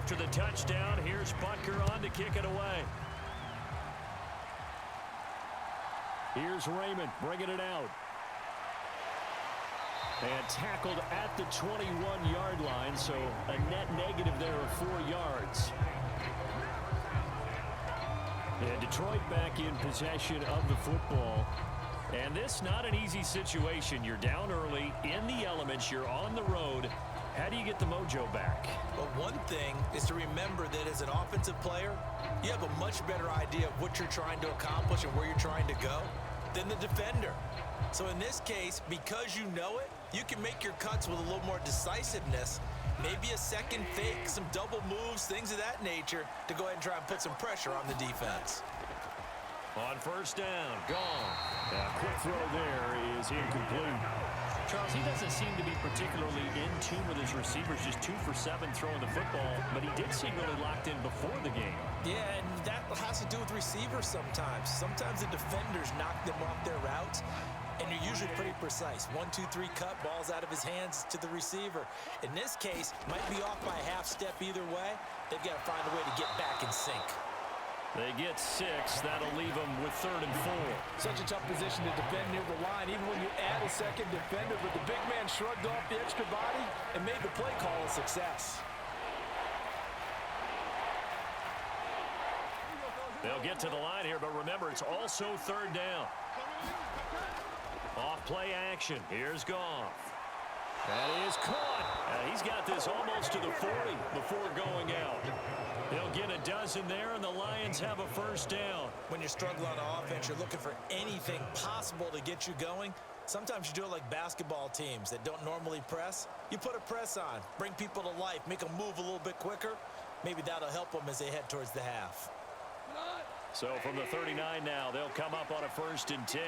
After the touchdown, here's Butker on to kick it away. Here's Raymond bringing it out. And tackled at the 21-yard line, so a net negative there of 4 yards. And Detroit back in possession of the football. And this not an easy situation. You're down early, in the elements, you're on the road. How do you get the mojo back? Well, one thing is to remember that as an offensive player, you have a much better idea of what you're trying to accomplish and where you're trying to go than the defender. So in this case, because you know it, you can make your cuts with a little more decisiveness, maybe a second fake, some double moves, things of that nature, to go ahead and try and put some pressure on the defense. On first down, gone. A quick throw there is incomplete. Charles, he doesn't seem to be particularly in tune with his receivers, just 2 for 7 throwing the football, but he did seem really locked in before the game. Yeah, and that has to do with receivers sometimes. Sometimes the defenders knock them off their routes, and you're usually pretty precise. 1, 2, 3 cut, balls out of his hands to the receiver. In this case, might be off by a half step either way. They've got to find a way to get back in sync. They get 6. That'll leave them with 3rd and 4. Such a tough position to defend near the line, even when you add a second defender, but the big man shrugged off the extra body and made the play call a success. They'll get to the line here, but remember, it's also 3rd down. Off play action. Here's Goff. That is caught. He's got this almost to the 40 before going out. They'll get a dozen there, and the Lions have a first down. When you're struggling on offense, you're looking for anything possible to get you going. Sometimes you do it like basketball teams that don't normally press. You put a press on, bring people to life, make them move a little bit quicker. Maybe that'll help them as they head towards the half. So from the 39 now, they'll come up on a 1st and 10.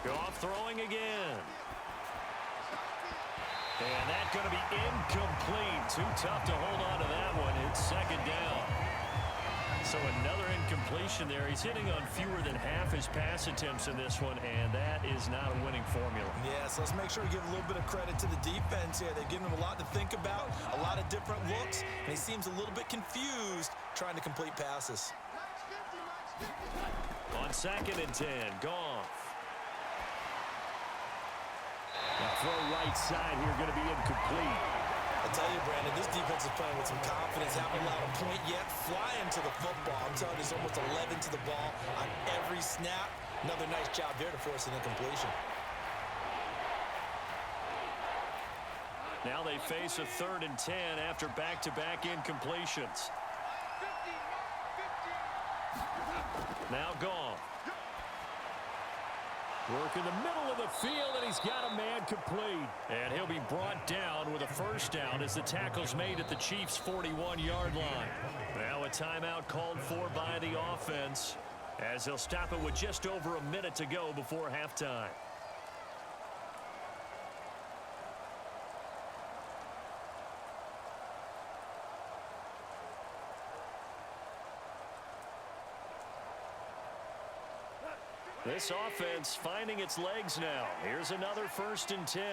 Goff throwing again. And that's going to be incomplete. Too tough to hold on to that one. It's 2nd down. So another incompletion there. He's hitting on fewer than half his pass attempts in this one, and that is not a winning formula. Yeah, so let's make sure we give a little bit of credit to the defense here. They've given him a lot to think about, a lot of different looks, and he seems a little bit confused trying to complete passes. On 2nd and 10, Goff. Throw right side here, going to be incomplete. I tell you, Brandon, this defense is playing with some confidence. Haven't allowed a point yet. Flying to the football. I'm telling you, there's almost 11 to the ball on every snap. Another nice job there to force an incompletion. Now they face a 3rd and 10 after back-to-back incompletions. Now Goff. Work in the middle of the field, and he's got a man complete. And he'll be brought down with a first down as the tackle's made at the Chiefs' 41-yard line. Now a timeout called for by the offense as they'll stop it with just over a minute to go before halftime. This offense finding its legs now. Here's another 1st and 10.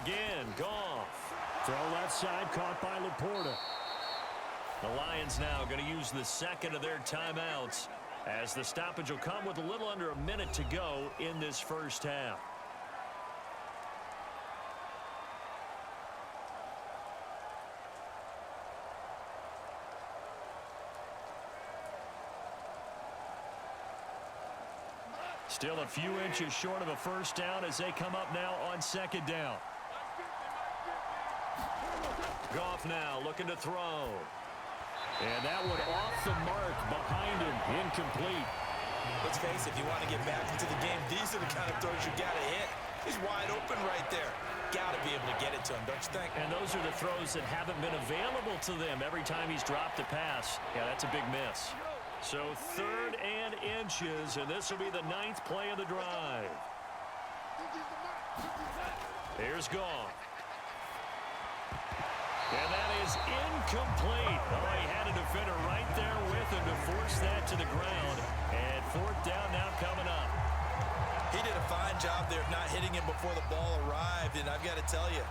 Again, Goff. Throw left side, caught by Laporta. The Lions now going to use the second of their timeouts as the stoppage will come with a little under a minute to go in this first half. Still a few inches short of a first down as they come up now on 2nd down. Goff now looking to throw. And that one off the mark behind him. Incomplete. Let's face it, if you want to get back into the game, these are the kind of throws you got to hit. He's wide open right there. Got to be able to get it to him, don't you think? And those are the throws that haven't been available to them every time he's dropped a pass. Yeah, that's a big miss. So 3rd and inches, and this will be the 9th play of the drive. Here's Goff. And that is incomplete. Oh, he had a defender right there with him to force that to the ground. And 4th down now coming up. He did a fine job there of not hitting him before the ball arrived, and I've got to tell you,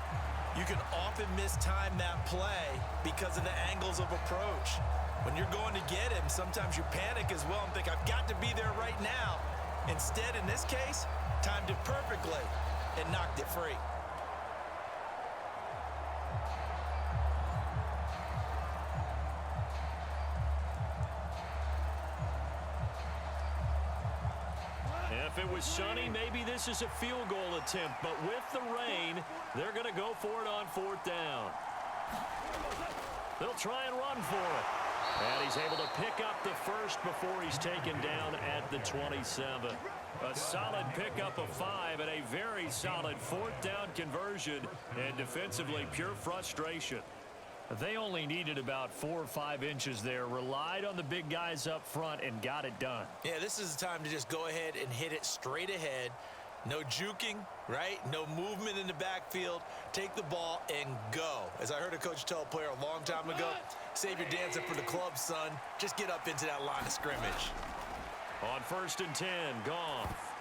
you can often mistime that play because of the angles of approach. When you're going to get him, sometimes you panic as well and think, I've got to be there right now. Instead, in this case, timed it perfectly and knocked it free. If it was sunny, maybe this is a field goal attempt, but with the rain, they're going to go for it on 4th down. They'll try and run for it. And he's able to pick up the first before he's taken down at the 27. A solid pickup of 5 and a very solid 4th down conversion, and defensively pure frustration. They only needed about 4 or 5 inches there, relied on the big guys up front, and got it done. Yeah, this is the time to just go ahead and hit it straight ahead. No juking, right? No movement in the backfield. Take the ball and go. As I heard a coach tell a player a long time ago, save your dancing for the club, son. Just get up into that line of scrimmage. On 1st and 10, Goff.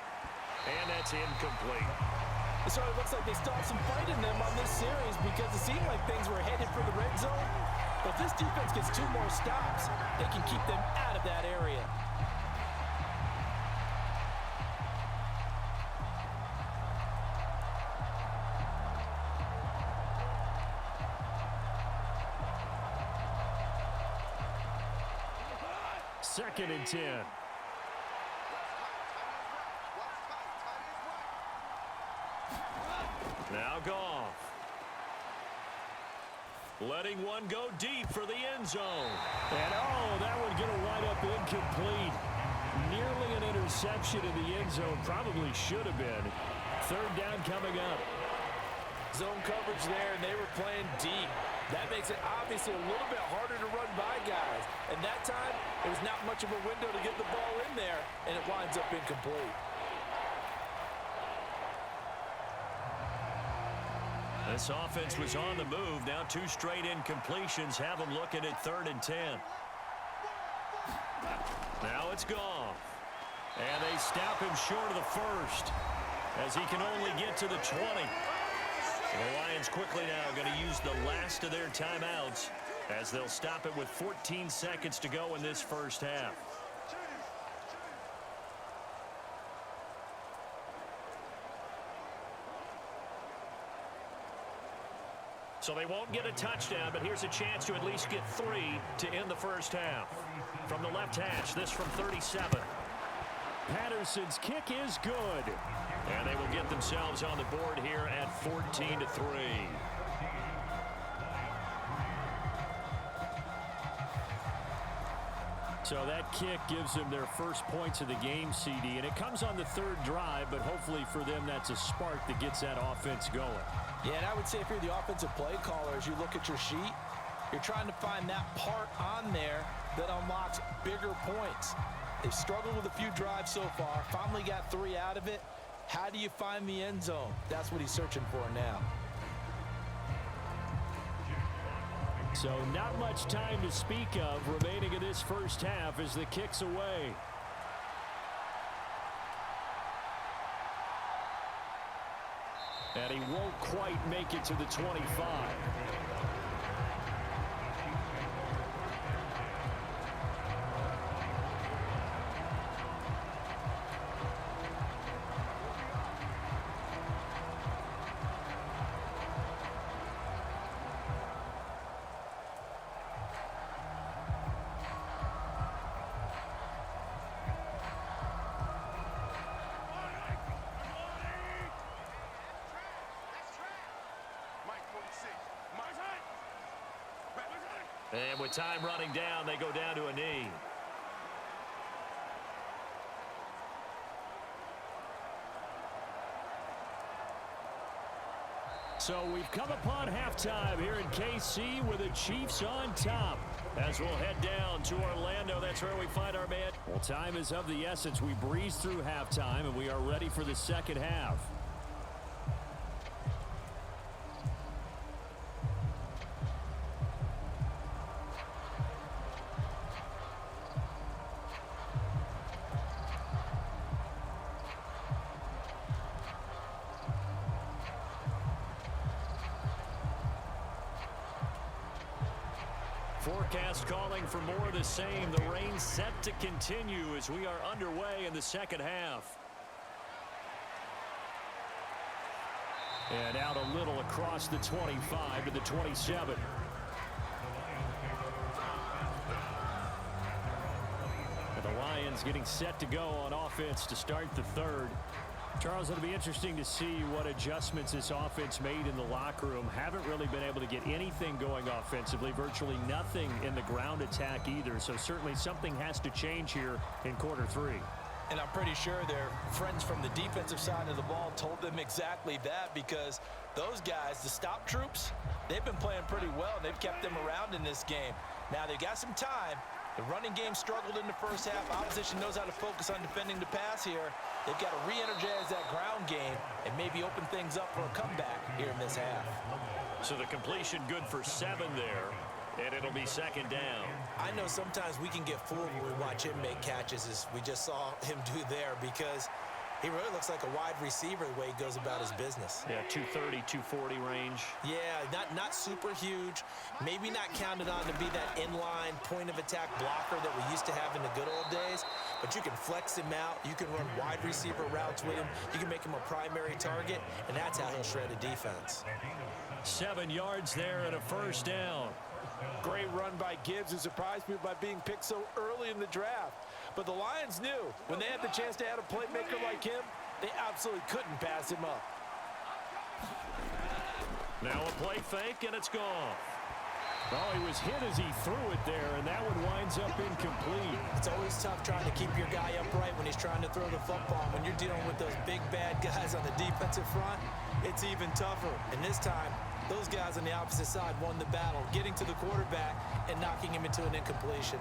And that's incomplete. So it looks like they stopped some fight in them on this series because it seemed like things were headed for the red zone. But if this defense gets 2 more stops, they can keep them out of that area. Second and 10. Now Goff. Letting one go deep for the end zone. And oh, that one going to wind up incomplete. Nearly an interception in the end zone. Probably should have been. 3rd down coming up. Zone coverage there, and they were playing deep. That makes it obviously a little bit harder to run by guys. And that time, it was not much of a window to get the ball in there, and it winds up incomplete. This offense was on the move. Now 2 straight incompletions have them looking at 3rd and 10. Now it's Goff. And they stop him short of the first as he can only get to the 20. The Lions quickly now going to use the last of their timeouts as they'll stop it with 14 seconds to go in this first half. So they won't get a touchdown, but here's a chance to at least get 3 to end the first half. From the left hash, this from 37. Patterson's kick is good. And they will get themselves on the board here at 14-3. So that kick gives them their first points of the game, CD, and it comes on the third drive, but hopefully for them that's a spark that gets that offense going. Yeah, and I would say if you're the offensive play caller, as you look at your sheet, you're trying to find that part on there that unlocks bigger points. They've struggled with a few drives so far, finally got 3 out of it. How do you find the end zone? That's what he's searching for now. So not much time to speak of remaining in this first half as the kick's away. And he won't quite make it to the 25. And with time running down, they go down to a knee. So we've come upon halftime here in KC with the Chiefs on top. As we'll head down to Orlando, that's where we find our man. Well, time is of the essence. We breeze through halftime, and we are ready for the second half. Forecast calling for more of the same. The rain set to continue as we are underway in the second half. And out a little across the 25 to the 27. And the Lions getting set to go on offense to start the third. Charles, it'll be interesting to see what adjustments this offense made in the locker room. Haven't really been able to get anything going offensively, virtually nothing in the ground attack either. So certainly something has to change here in quarter 3. And I'm pretty sure their friends from the defensive side of the ball told them exactly that, because those guys, the stop troops, they've been playing pretty well. They've kept them around in this game. Now they've got some time. The running game struggled in the first half. Opposition knows how to focus on defending the pass here. They've got to re-energize that ground game and maybe open things up for a comeback here in this half. So the completion good for 7 there, and it'll be second down. I know sometimes we can get fooled when we watch him make catches, as we just saw him do there, because he really looks like a wide receiver the way he goes about his business. Yeah, 230, 240 range. Yeah, not super huge. Maybe not counted on to be that inline point-of-attack blocker that we used to have in the good old days. But you can flex him out. You can run wide receiver routes with him. You can make him a primary target, and that's how he'll shred a defense. 7 yards there and a first down. Great run by Gibbs, who surprised me by being picked so early in the draft. But the Lions knew when they had the chance to add a playmaker like him, they absolutely couldn't pass him up. Now a play fake, and it's gone. Oh, he was hit as he threw it there, and that one winds up incomplete. It's always tough trying to keep your guy upright when he's trying to throw the football. When you're dealing with those big, bad guys on the defensive front, it's even tougher. And this time, those guys on the opposite side won the battle, getting to the quarterback and knocking him into an incompletion.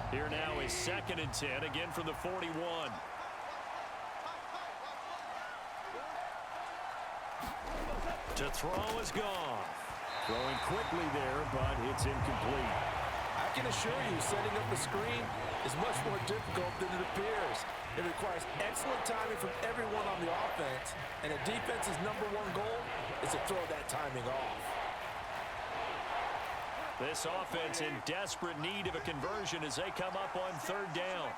Here now is 2nd and 10, again from the 41. To throw is gone. Throwing quickly there, but it's incomplete. I can assure you, setting up a screen is much more difficult than it appears. It requires excellent timing from everyone on the offense, and a defense's #1 goal is to throw that timing off. This offense in desperate need of a conversion as they come up on 3rd down.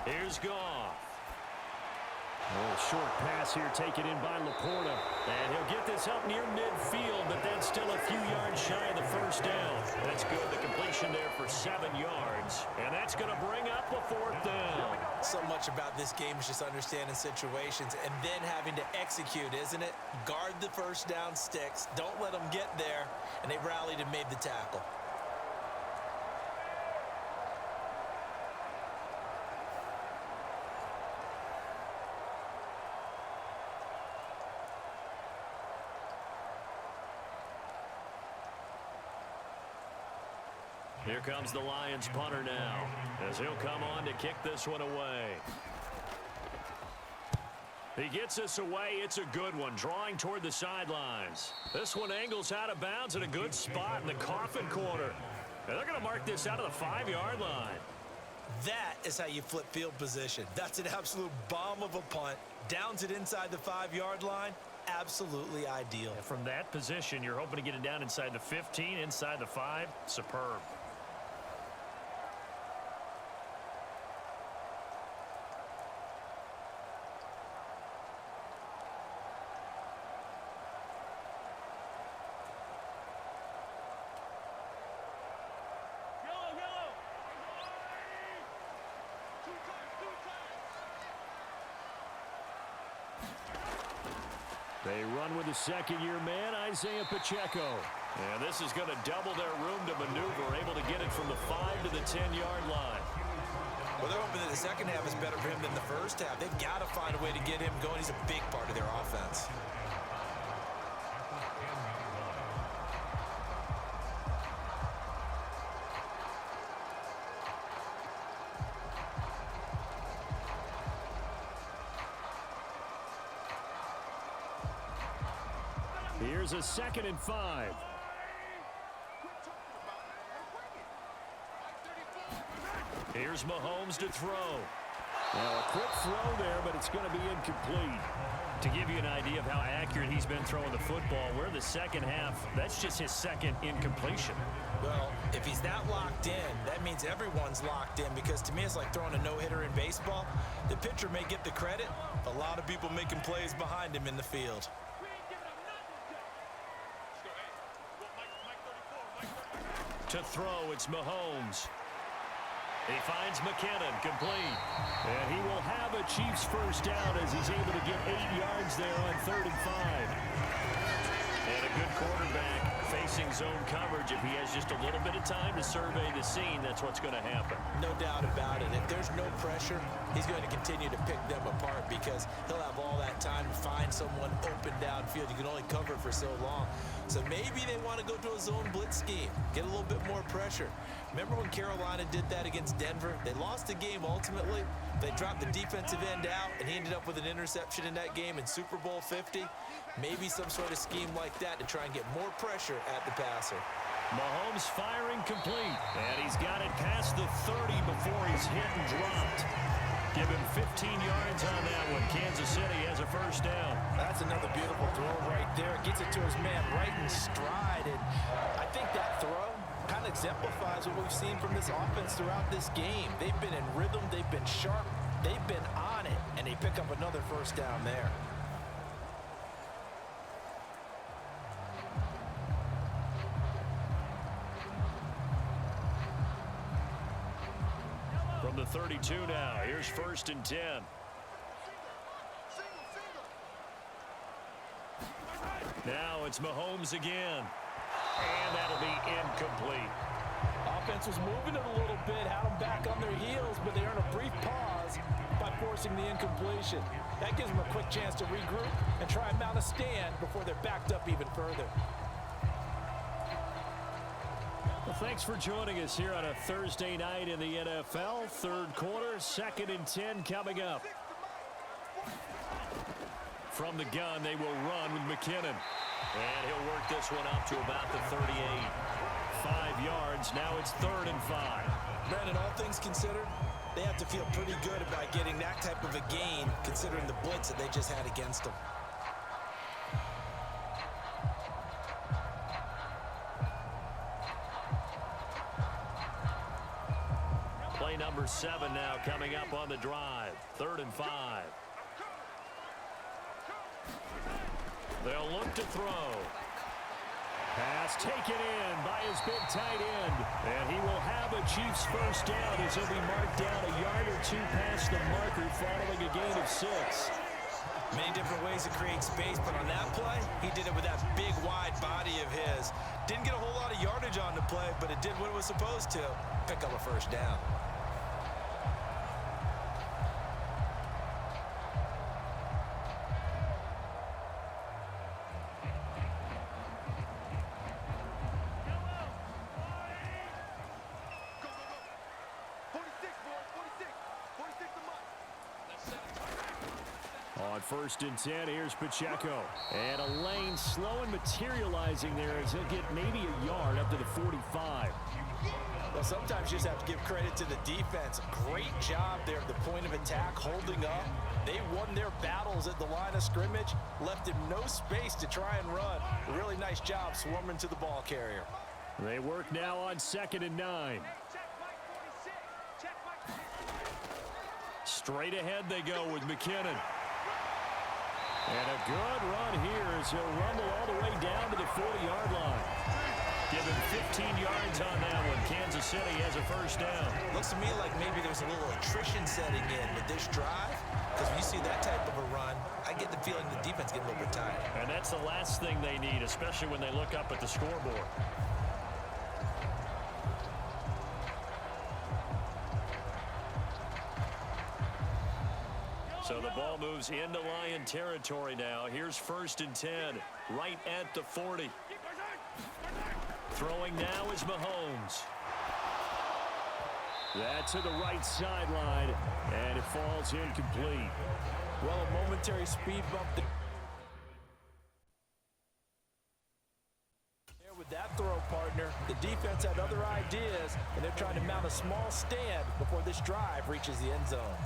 Here's Goff. A short pass here taken in by Laporta. And he'll get this up near midfield, but then still a few yards shy of the first down. That's good. The completion there for 7 yards. And that's going to bring up a 4th down. So much about this game is just understanding situations and then having to execute, isn't it? Guard the first down sticks. Don't let them get there. And they rallied and made the tackle. Here comes the Lions punter now, as he'll come on to kick this one away. He gets this away. It's a good one, drawing toward the sidelines. This one angles out of bounds in a good spot in the coffin corner. And they're going to mark this out of the 5-yard line. That is how you flip field position. That's an absolute bomb of a punt. Downs it inside the 5-yard line. Absolutely ideal. And from that position, you're hoping to get it down inside the 15, inside the 5. Superb. They run with the second-year man, Isaiah Pacheco. And this is going to double their room to maneuver, able to get it from the 5 to the 10-yard line. Well, they're hoping that the second half is better for him than the first half. They've got to find a way to get him going. He's a big part of their offense. Here's a 2nd and 5. Here's Mahomes to throw. Now a quick throw there, but it's going to be incomplete. To give you an idea of how accurate he's been throwing the football, we're in the second half. That's just his second incompletion. Well, if he's that locked in, that means everyone's locked in, because to me it's like throwing a no-hitter in baseball. The pitcher may get the credit. A lot of people making plays behind him in the field. To throw, it's Mahomes. He finds McKinnon, complete. And he will have a Chiefs first down as he's able to get 8 yards there on 3rd and 5. And a good quarterback facing zone coverage. If he has just a little bit of time to survey the scene, that's what's going to happen. No doubt about it. If there's no pressure, he's going to continue to pick them apart, because he'll have all that time to find someone open downfield. You can only cover for so long. So maybe they want to go to a zone blitz scheme, get a little bit more pressure. Remember when Carolina did that against Denver? They lost the game ultimately. They dropped the defensive end out, and he ended up with an interception in that game in Super Bowl 50. Maybe some sort of scheme like that to try and get more pressure at the passer. Mahomes firing complete, and he's got it past the 30 before he's hit and dropped. Give him 15 yards on that one. Kansas City has a first down. That's another beautiful throw right there. Gets it to his man right in stride. And I think that throw kind of exemplifies what we've seen from this offense throughout this game. They've been in rhythm. They've been sharp. They've been on it. And they pick up another first down there. From the 32 now, here's 1st and 10. Now it's Mahomes again. And that'll be incomplete. Offense was moving it a little bit, had them back on their heels, but they earn a brief pause by forcing the incompletion. That gives them a quick chance to regroup and try and mount a stand before they're backed up even further. Well, thanks for joining us here on a Thursday night in the NFL. 3rd quarter, 2nd and 10 coming up. From the gun, they will run with McKinnon. And he'll work this one up to about the 38. 5 yards, now it's 3rd and 5. Brandon, all things considered, they have to feel pretty good about getting that type of a gain, considering the blitz that they just had against them. Play number 7 now coming up on the drive. 3rd and 5. They'll look to throw. Pass taken in by his big tight end. And he will have a Chiefs first down as he'll be marked down a yard or 2 past across the marker following a gain of 6. Many different ways to create space, but on that play, he did it with that big, wide body of his. Didn't get a whole lot of yardage on the play, but it did what it was supposed to. Pick up a first down. On 1st and 10, here's Pacheco. And a lane slow and materializing there as he'll get maybe a yard up to the 45. Well, sometimes you just have to give credit to the defense. Great job there at the point of attack, holding up. They won their battles at the line of scrimmage, left him no space to try and run. A really nice job swarming to the ball carrier. They work now on 2nd and 9. Straight ahead they go with McKinnon. And a good run here as he'll rumble all the way down to the 40-yard line. Give him 15 yards on that one. Kansas City has a first down. Looks to me like maybe there's a little attrition setting in with this drive, because when you see that type of a run, I get the feeling the defense getting a little bit tired. And that's the last thing they need, especially when they look up at the scoreboard. So the ball moves into Lion territory now. Here's 1st and 10, right at the 40. Throwing now is Mahomes. That's to the right sideline, and it falls incomplete. Well, a momentary speed bump there with that throw, partner. The defense had other ideas, and they're trying to mount a small stand before this drive reaches the end zone.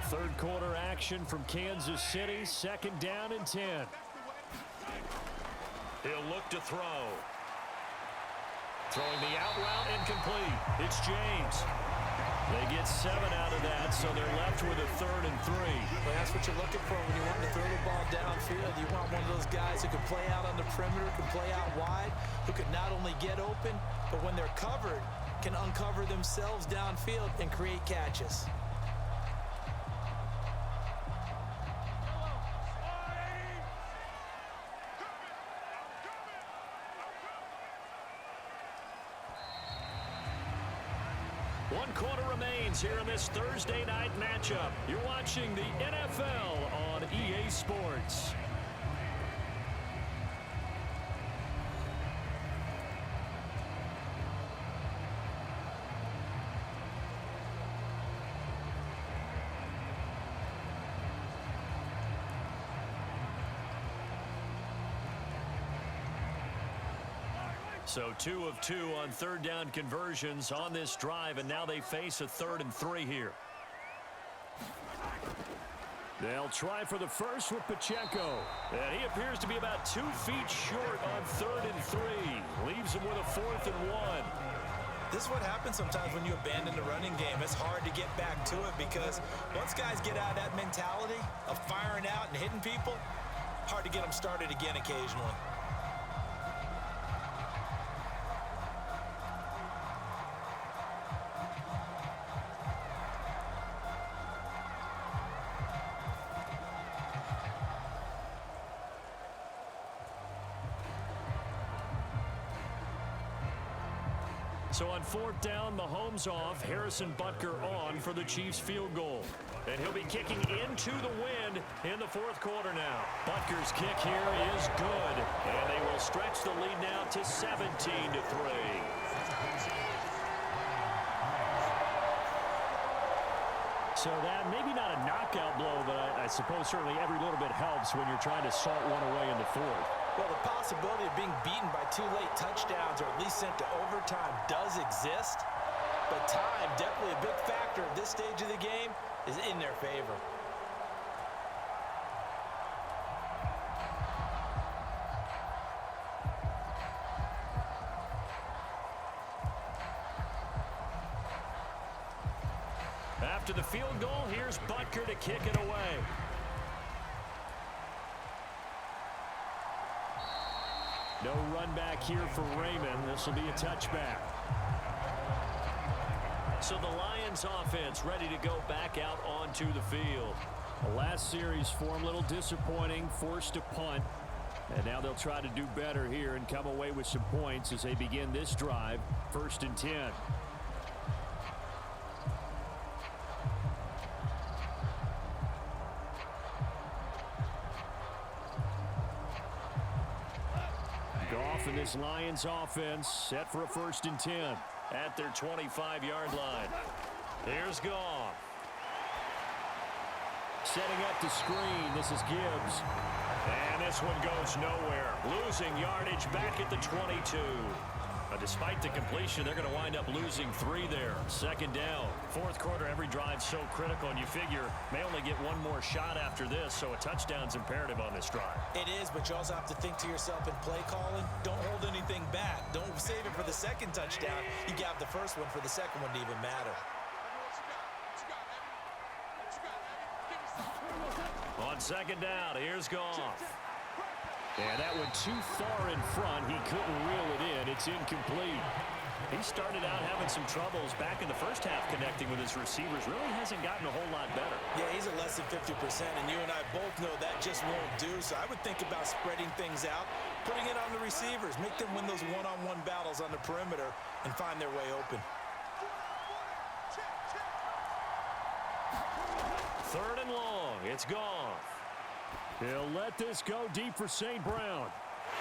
Third quarter action from Kansas City. 2nd down and 10. He'll look to throw. Throwing the out route incomplete. It's James. They get 7 out of that, so they're left with a 3rd and 3. Well, that's what you're looking for when you want to throw the ball downfield. You want one of those guys who can play out on the perimeter, can play out wide, who can not only get open, but when they're covered, can uncover themselves downfield and create catches. One quarter remains here in this Thursday night matchup. You're watching the NFL on EA Sports. So 2 of 2 on 3rd down conversions on this drive, and now they face a 3rd and 3 here. They'll try for the first with Pacheco. And he appears to be about 2 feet short on 3rd and 3. Leaves him with a 4th and 1. This is what happens sometimes when you abandon the running game. It's hard to get back to it because once guys get out of that mentality of firing out and hitting people, hard to get them started again occasionally. So on 4th down, Mahomes off, Harrison Butker on for the Chiefs field goal. And he'll be kicking into the wind in the 4th quarter now. Butker's kick here is good. And they will stretch the lead now to 17-3. So that maybe not a knockout blow, but I suppose certainly every little bit helps when you're trying to salt one away in the 4th. Well, the possibility of being beaten by 2 late touchdowns or at least sent to overtime does exist. but time, definitely a big factor at this stage of the game, is in their favor. After the field goal, here's Butker to kick it away. No run back here for Raymond. This will be a touchback. So the Lions offense ready to go back out onto the field. The last series for them, a little disappointing, forced to punt. And now they'll try to do better here and come away with some points as they begin this drive, 1st and 10. Goff and this Lions offense set for a 1st and 10 at their 25-yard line. Here's Goff. Setting up the screen. This is Gibbs. And this one goes nowhere. Losing yardage back at the 22. Despite the completion, they're going to wind up losing 3 there. 2nd down. 4th quarter, every drive so critical, and you figure may only get one more shot after this, so a touchdown's imperative on this drive. It is, but you also have to think to yourself in play calling, don't hold anything back. Don't save it for the 2nd touchdown. You got the 1st one for the 2nd one to even matter. On 2nd down, here's Goff. Yeah, that went too far in front. He couldn't reel it in. It's incomplete. He started out having some troubles back in the first half connecting with his receivers. Really hasn't gotten a whole lot better. Yeah, he's at less than 50%, and you and I both know that just won't do. So I would think about spreading things out, putting it on the receivers, make them win those one-on-one battles on the perimeter, and find their way open. 3rd and long. It's Goff. He'll let this go deep for St. Brown.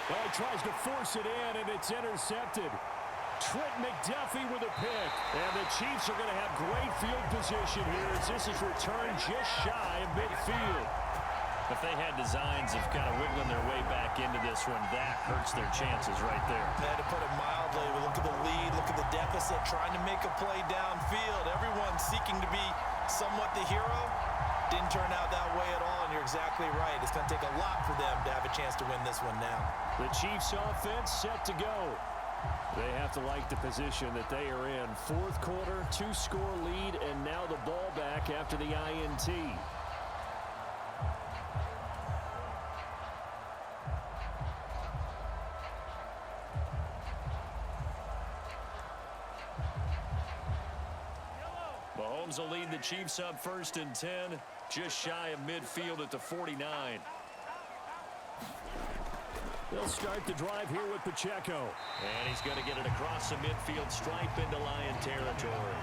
Well, he tries to force it in, and it's intercepted. Trent McDuffie with a pick. And the Chiefs are going to have great field position here as this is returned just shy of midfield. If they had designs of kind of wiggling their way back into this one, that hurts their chances right there. To put it mildly, we look at the lead, look at the deficit, trying to make a play downfield. Everyone seeking to be somewhat the hero. Didn't turn out that way at all, and you're exactly right. It's going to take a lot for them to have a chance to win this one now. The Chiefs offense set to go. They have to like the position that they are in. 4th quarter, 2-score lead, and now the ball back after the INT. Mahomes will lead the Chiefs up 1st and 10, just shy of midfield at the 49. They'll start the drive here with Pacheco. And he's going to get it across the midfield stripe into Lion territory.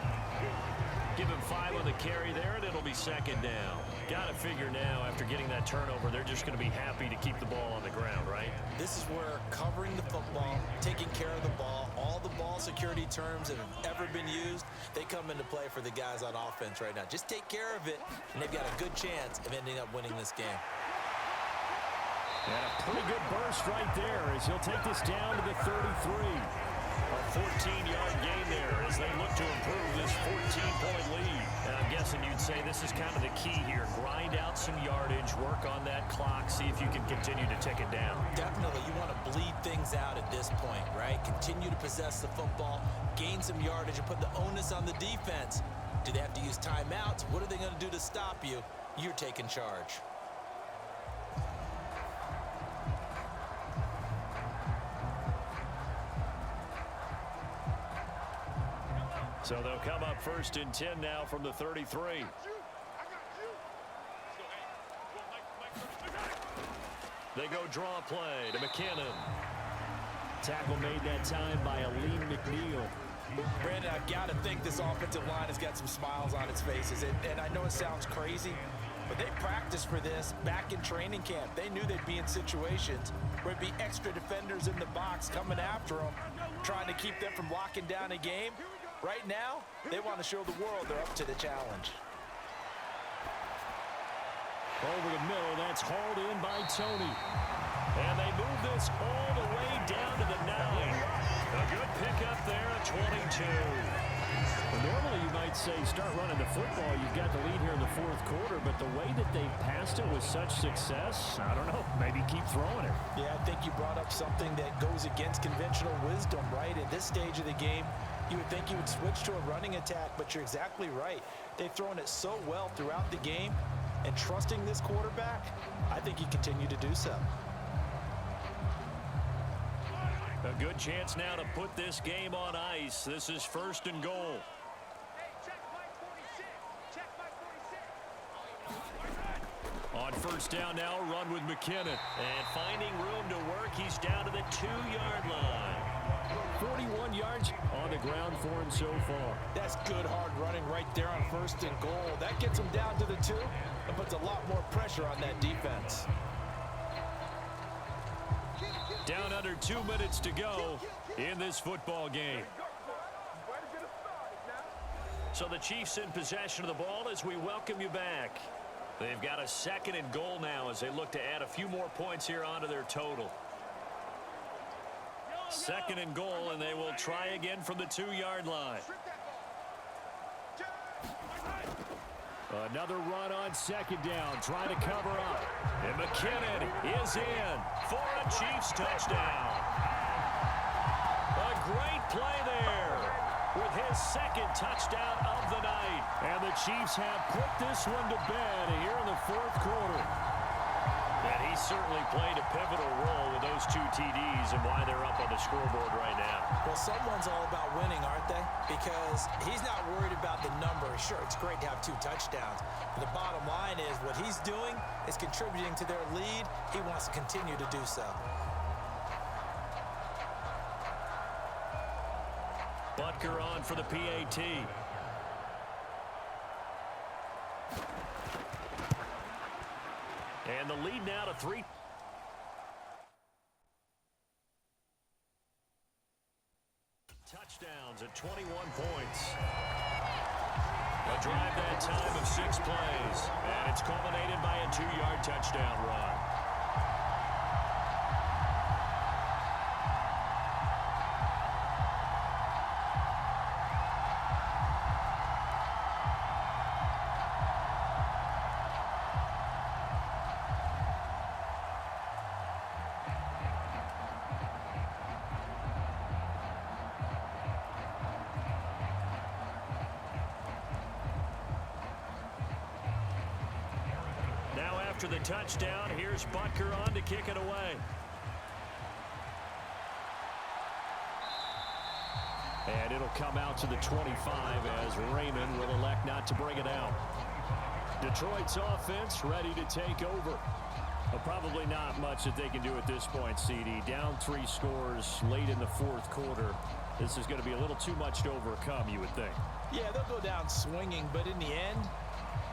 Give him 5 on the carry there, and it'll be 2nd down. Got to figure now, after getting that turnover, they're just going to be happy to keep the ball on the ground, right? This is where covering the football, taking care of the ball, all the ball security terms that have ever been used, they come into play for the guys on offense right now. Just take care of it, and they've got a good chance of ending up winning this game. And a pretty good burst right there as he'll take this down to the 33. A 14-yard gain there as they look to improve this 14-point lead. And I'm guessing you'd say this is kind of the key here. Grind out some yardage, work on that clock, see if you can continue to tick it down. Definitely. You want to bleed things out at this point, right? Continue to possess the football, gain some yardage, and put the onus on the defense. Do they have to use timeouts? What are they going to do to stop you? You're taking charge. So they'll come up 1st and 10 now from the 33. They go draw play to McKinnon. Tackle made that time by Aleem McNeil. Brandon, I've got to think this offensive line has got some smiles on its faces. And I know it sounds crazy, but they practiced for this back in training camp. They knew they'd be in situations where there'd be extra defenders in the box coming after them, trying to keep them from locking down a game. Right now, they want to show the world they're up to the challenge. Over the middle, that's hauled in by Tony. And they move this all the way down to the 9. A good pickup there at 22. Normally, you might say start running the football. You've got the lead here in the fourth quarter, but the way that they passed it with such success, I don't know, maybe keep throwing it. Yeah, I think you brought up something that goes against conventional wisdom, right? At this stage of the game, you would think you would switch to a running attack, but you're exactly right. They've thrown it so well throughout the game, and trusting this quarterback, I think you continue to do so. A good chance now to put this game on ice. This is 1st and goal. On 1st down now, run with McKinnon. And finding room to work, he's down to the 2-yard line. 41 yards on the ground for him so far. That's good hard running right there on 1st and goal. That gets him down to the 2 and puts a lot more pressure on that defense. Down under 2 minutes to go in this football game. So the Chiefs in possession of the ball as we welcome you back. They've got a 2nd and goal now as they look to add a few more points here onto their total. 2nd and goal, and they will try again from the 2-yard line. Another run on 2nd down, trying to cover up. And McKinnon is in for a Chiefs touchdown. A great play there with his 2nd touchdown of the night. And the Chiefs have put this one to bed here in the 4th quarter. And he certainly played a pivotal role with those 2 TDs and why they're up on the scoreboard right now. Well, someone's all about winning, aren't they? Because he's not worried about the number. Sure, it's great to have 2 touchdowns. But the bottom line is what he's doing is contributing to their lead. He wants to continue to do so. Butker on for the PAT. And the lead now to 3. Touchdowns at 21 points. A drive that time of 6 plays. And it's culminated by a 2-yard touchdown run. After the touchdown, here's Butker on to kick it away. And it'll come out to the 25 as Raymond will elect not to bring it out. Detroit's offense ready to take over. But probably not much that they can do at this point, CD. Down 3 scores late in the 4th quarter. This is going to be a little too much to overcome, you would think. Yeah, they'll go down swinging, but in the end,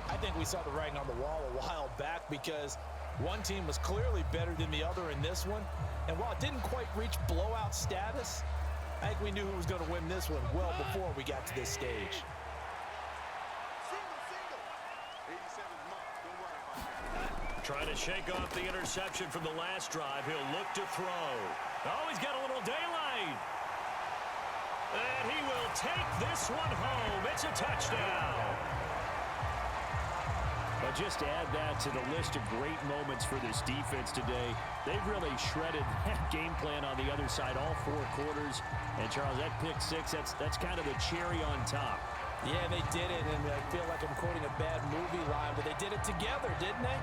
I think we saw the writing on the wall a while back because one team was clearly better than the other in this one. And while it didn't quite reach blowout status, I think we knew who was going to win this one well before we got to this stage. Trying to shake off the interception from the last drive. He'll look to throw. Oh, he's got a little daylight. And he will take this one home. It's a touchdown. But just to add that to the list of great moments for this defense today, they've really shredded that game plan on the other side all 4 quarters. And, Charles, that pick 6, that's kind of the cherry on top. Yeah, they did it, and I feel like I'm quoting a bad movie line, but they did it together, didn't they?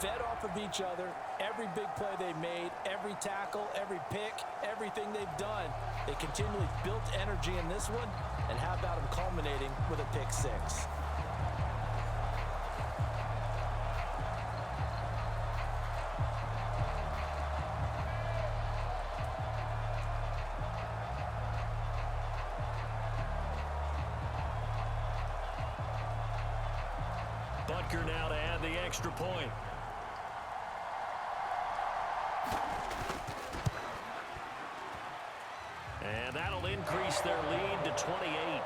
Fed off of each other, every big play they made, every tackle, every pick, everything they've done. They continually built energy in this one, and how about them culminating with a pick 6? Butker now to add the extra point. And that'll increase their lead to 28.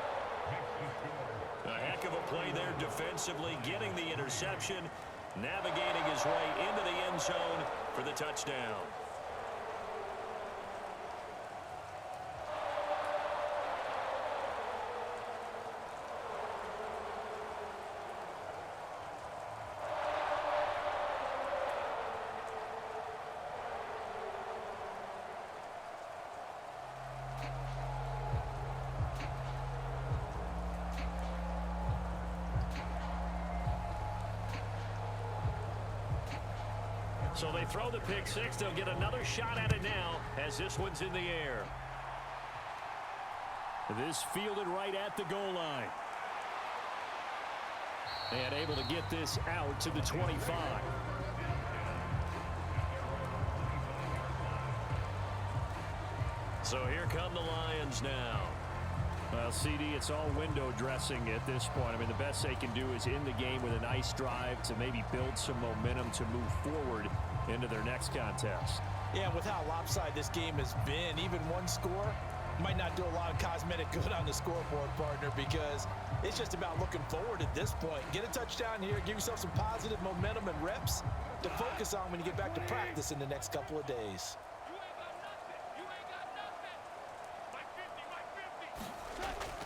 A heck of a play there defensively, getting the interception, navigating his way into the end zone for the touchdown. So they throw the pick six. They'll get another shot at it now as this one's in the air. This fielded right at the goal line. And able to get this out to the 25. So here come the Lions now. Well, CD, it's all window dressing at this point. I mean, the best they can do is in the game with a nice drive to maybe build some momentum to move forward into their next contest. Yeah, with how lopsided this game has been, even one score might not do a lot of cosmetic good on the scoreboard, partner, because it's just about looking forward at this point. Get a touchdown here, give yourself some positive momentum and reps to focus on when you get back to practice in the next couple of days.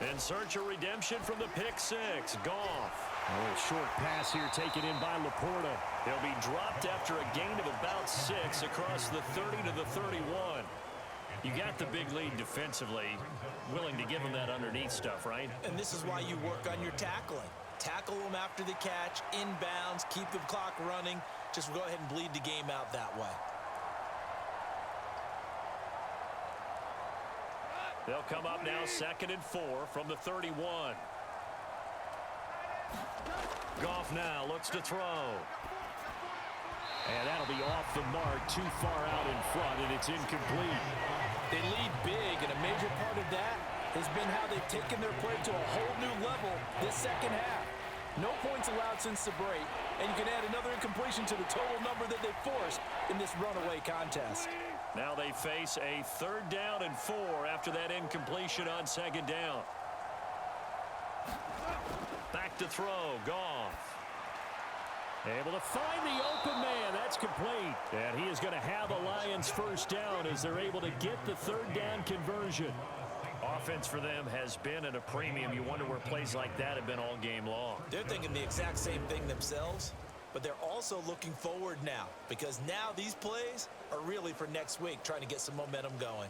In search of redemption from the pick six. Goff. A short pass here taken in by Laporta. They'll be dropped after a gain of about 6 across the 30 to the 31. You got the big lead defensively. Willing to give them that underneath stuff, right? And this is why you work on your tackling. Tackle them after the catch, inbounds, keep the clock running. Just go ahead and bleed the game out that way. They'll come up now 2nd and 4 from the 31. Goff now looks to throw. And that'll be off the mark, too far out in front, and it's incomplete. They lead big, and a major part of that has been how they've taken their play to a whole new level this second half. No points allowed since the break, and you can add another incompletion to the total number that they forced in this runaway contest. Now they face a 3rd down and 4 after that incompletion on 2nd down. Back to throw, Goff. Able to find the open man. That's complete. And he is going to have a Lions 1st down as they're able to get the 3rd down conversion. Offense for them has been at a premium. You wonder where plays like that have been all game long. They're thinking the exact same thing themselves, but they're also looking forward now because now these plays are really for next week, trying to get some momentum going.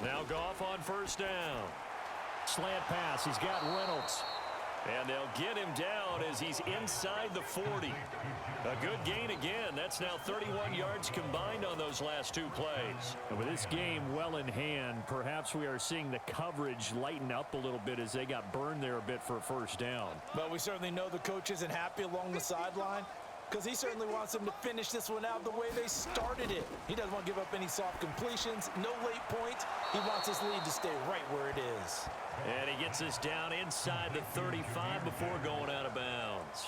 Now Goff on 1st down. Slant pass. He's got Reynolds. And they'll get him down as he's inside the 40. A good gain again. That's now 31 yards combined on those last 2 plays. And with this game well in hand, perhaps we are seeing the coverage lighten up a little bit as they got burned there a bit for a 1st down. But we certainly know the coach isn't happy along the sideline because he certainly wants them to finish this one out the way they started it. He doesn't want to give up any soft completions, no late points. He wants his lead to stay right where it is. And he gets us down inside the 35 before going out of bounds.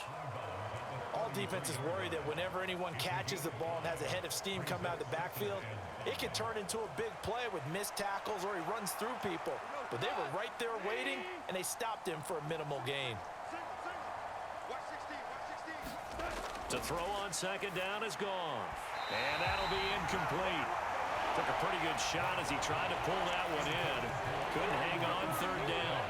All defenses worry that whenever anyone catches the ball and has a head of steam come out of the backfield, it can turn into a big play with missed tackles or he runs through people. But they were right there waiting, and they stopped him for a minimal gain. To throw on 2nd down is Goff. And that'll be incomplete. Took a pretty good shot as he tried to pull that one in. Couldn't hang on 3rd down.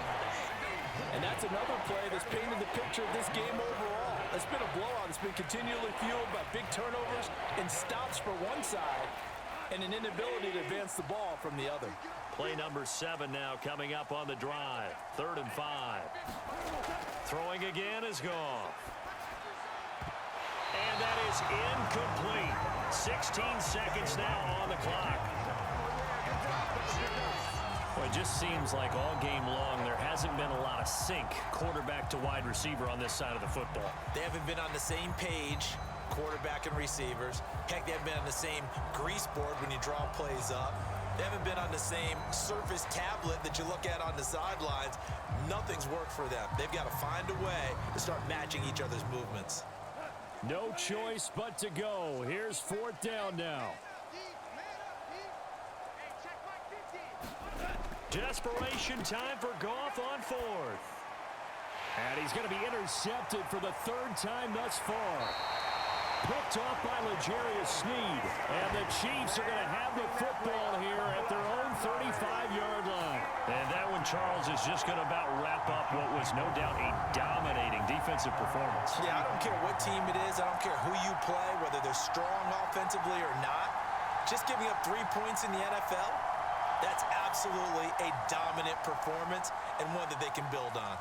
And that's another play that's painted the picture of this game overall. It's been a blowout. It's been continually fueled by big turnovers and stops for one side and an inability to advance the ball from the other. Play number 7 now coming up on the drive. 3rd and 5. Throwing again is Goff. And that is incomplete. 16 seconds now on the clock. Well, it just seems like all game long there hasn't been a lot of sync quarterback to wide receiver on this side of the football. They haven't been on the same page, quarterback and receivers. Heck, they haven't been on the same grease board when you draw plays up. They haven't been on the same surface tablet that you look at on the sidelines. Nothing's worked for them. They've got to find a way to start matching each other's movements. No choice but to go. Here's 4th down now. Desperation time for Goff on 4th. And he's going to be intercepted for the 3rd time thus far. Picked off by L'Jarius Sneed. And the Chiefs are going to have the football here at their own 35-yard line. And that one, Charles, is just going to about wrap up what was no doubt a dominating defensive performance. Yeah, I don't care what team it is. I don't care who you play, whether they're strong offensively or not. Just giving up 3 points in the NFL, that's absolutely a dominant performance and one that they can build on.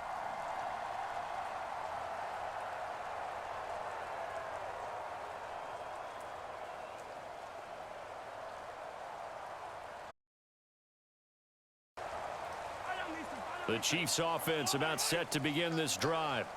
The Chiefs offense about set to begin this drive.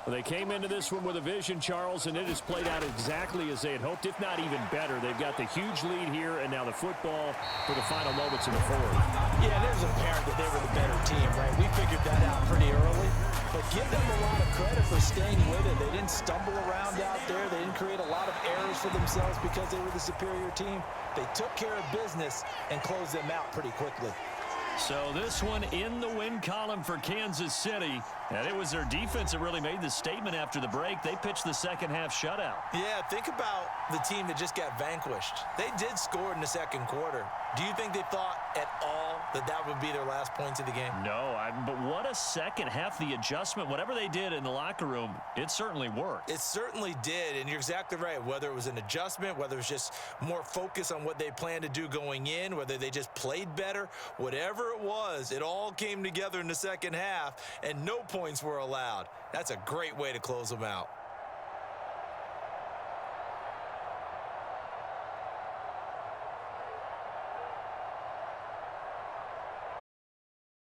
Well, they came into this one with a vision, Charles, and it has played out exactly as they had hoped, if not even better. They've got the huge lead here, and now the football for the final moments of the fourth. Yeah, it is apparent that they were the better team, right? We figured that out pretty early, but give them a lot of credit for staying with it. They didn't stumble around out there. They didn't create a lot of errors for themselves because they were the superior team. They took care of business and closed them out pretty quickly. So this one in the win column for Kansas City. And it was their defense that really made the statement after the break. They pitched the second half shutout. Yeah, think about the team that just got vanquished. They did score in the second quarter. Do you think they thought at all that that would be their last points of the game? No, but what a second half. The adjustment, whatever they did in the locker room, it certainly worked. It certainly did, and you're exactly right. Whether it was an adjustment, whether it was just more focus on what they planned to do going in, whether they just played better, whatever it was, it all came together in the second half, and no points were allowed. That's a great way to close them out.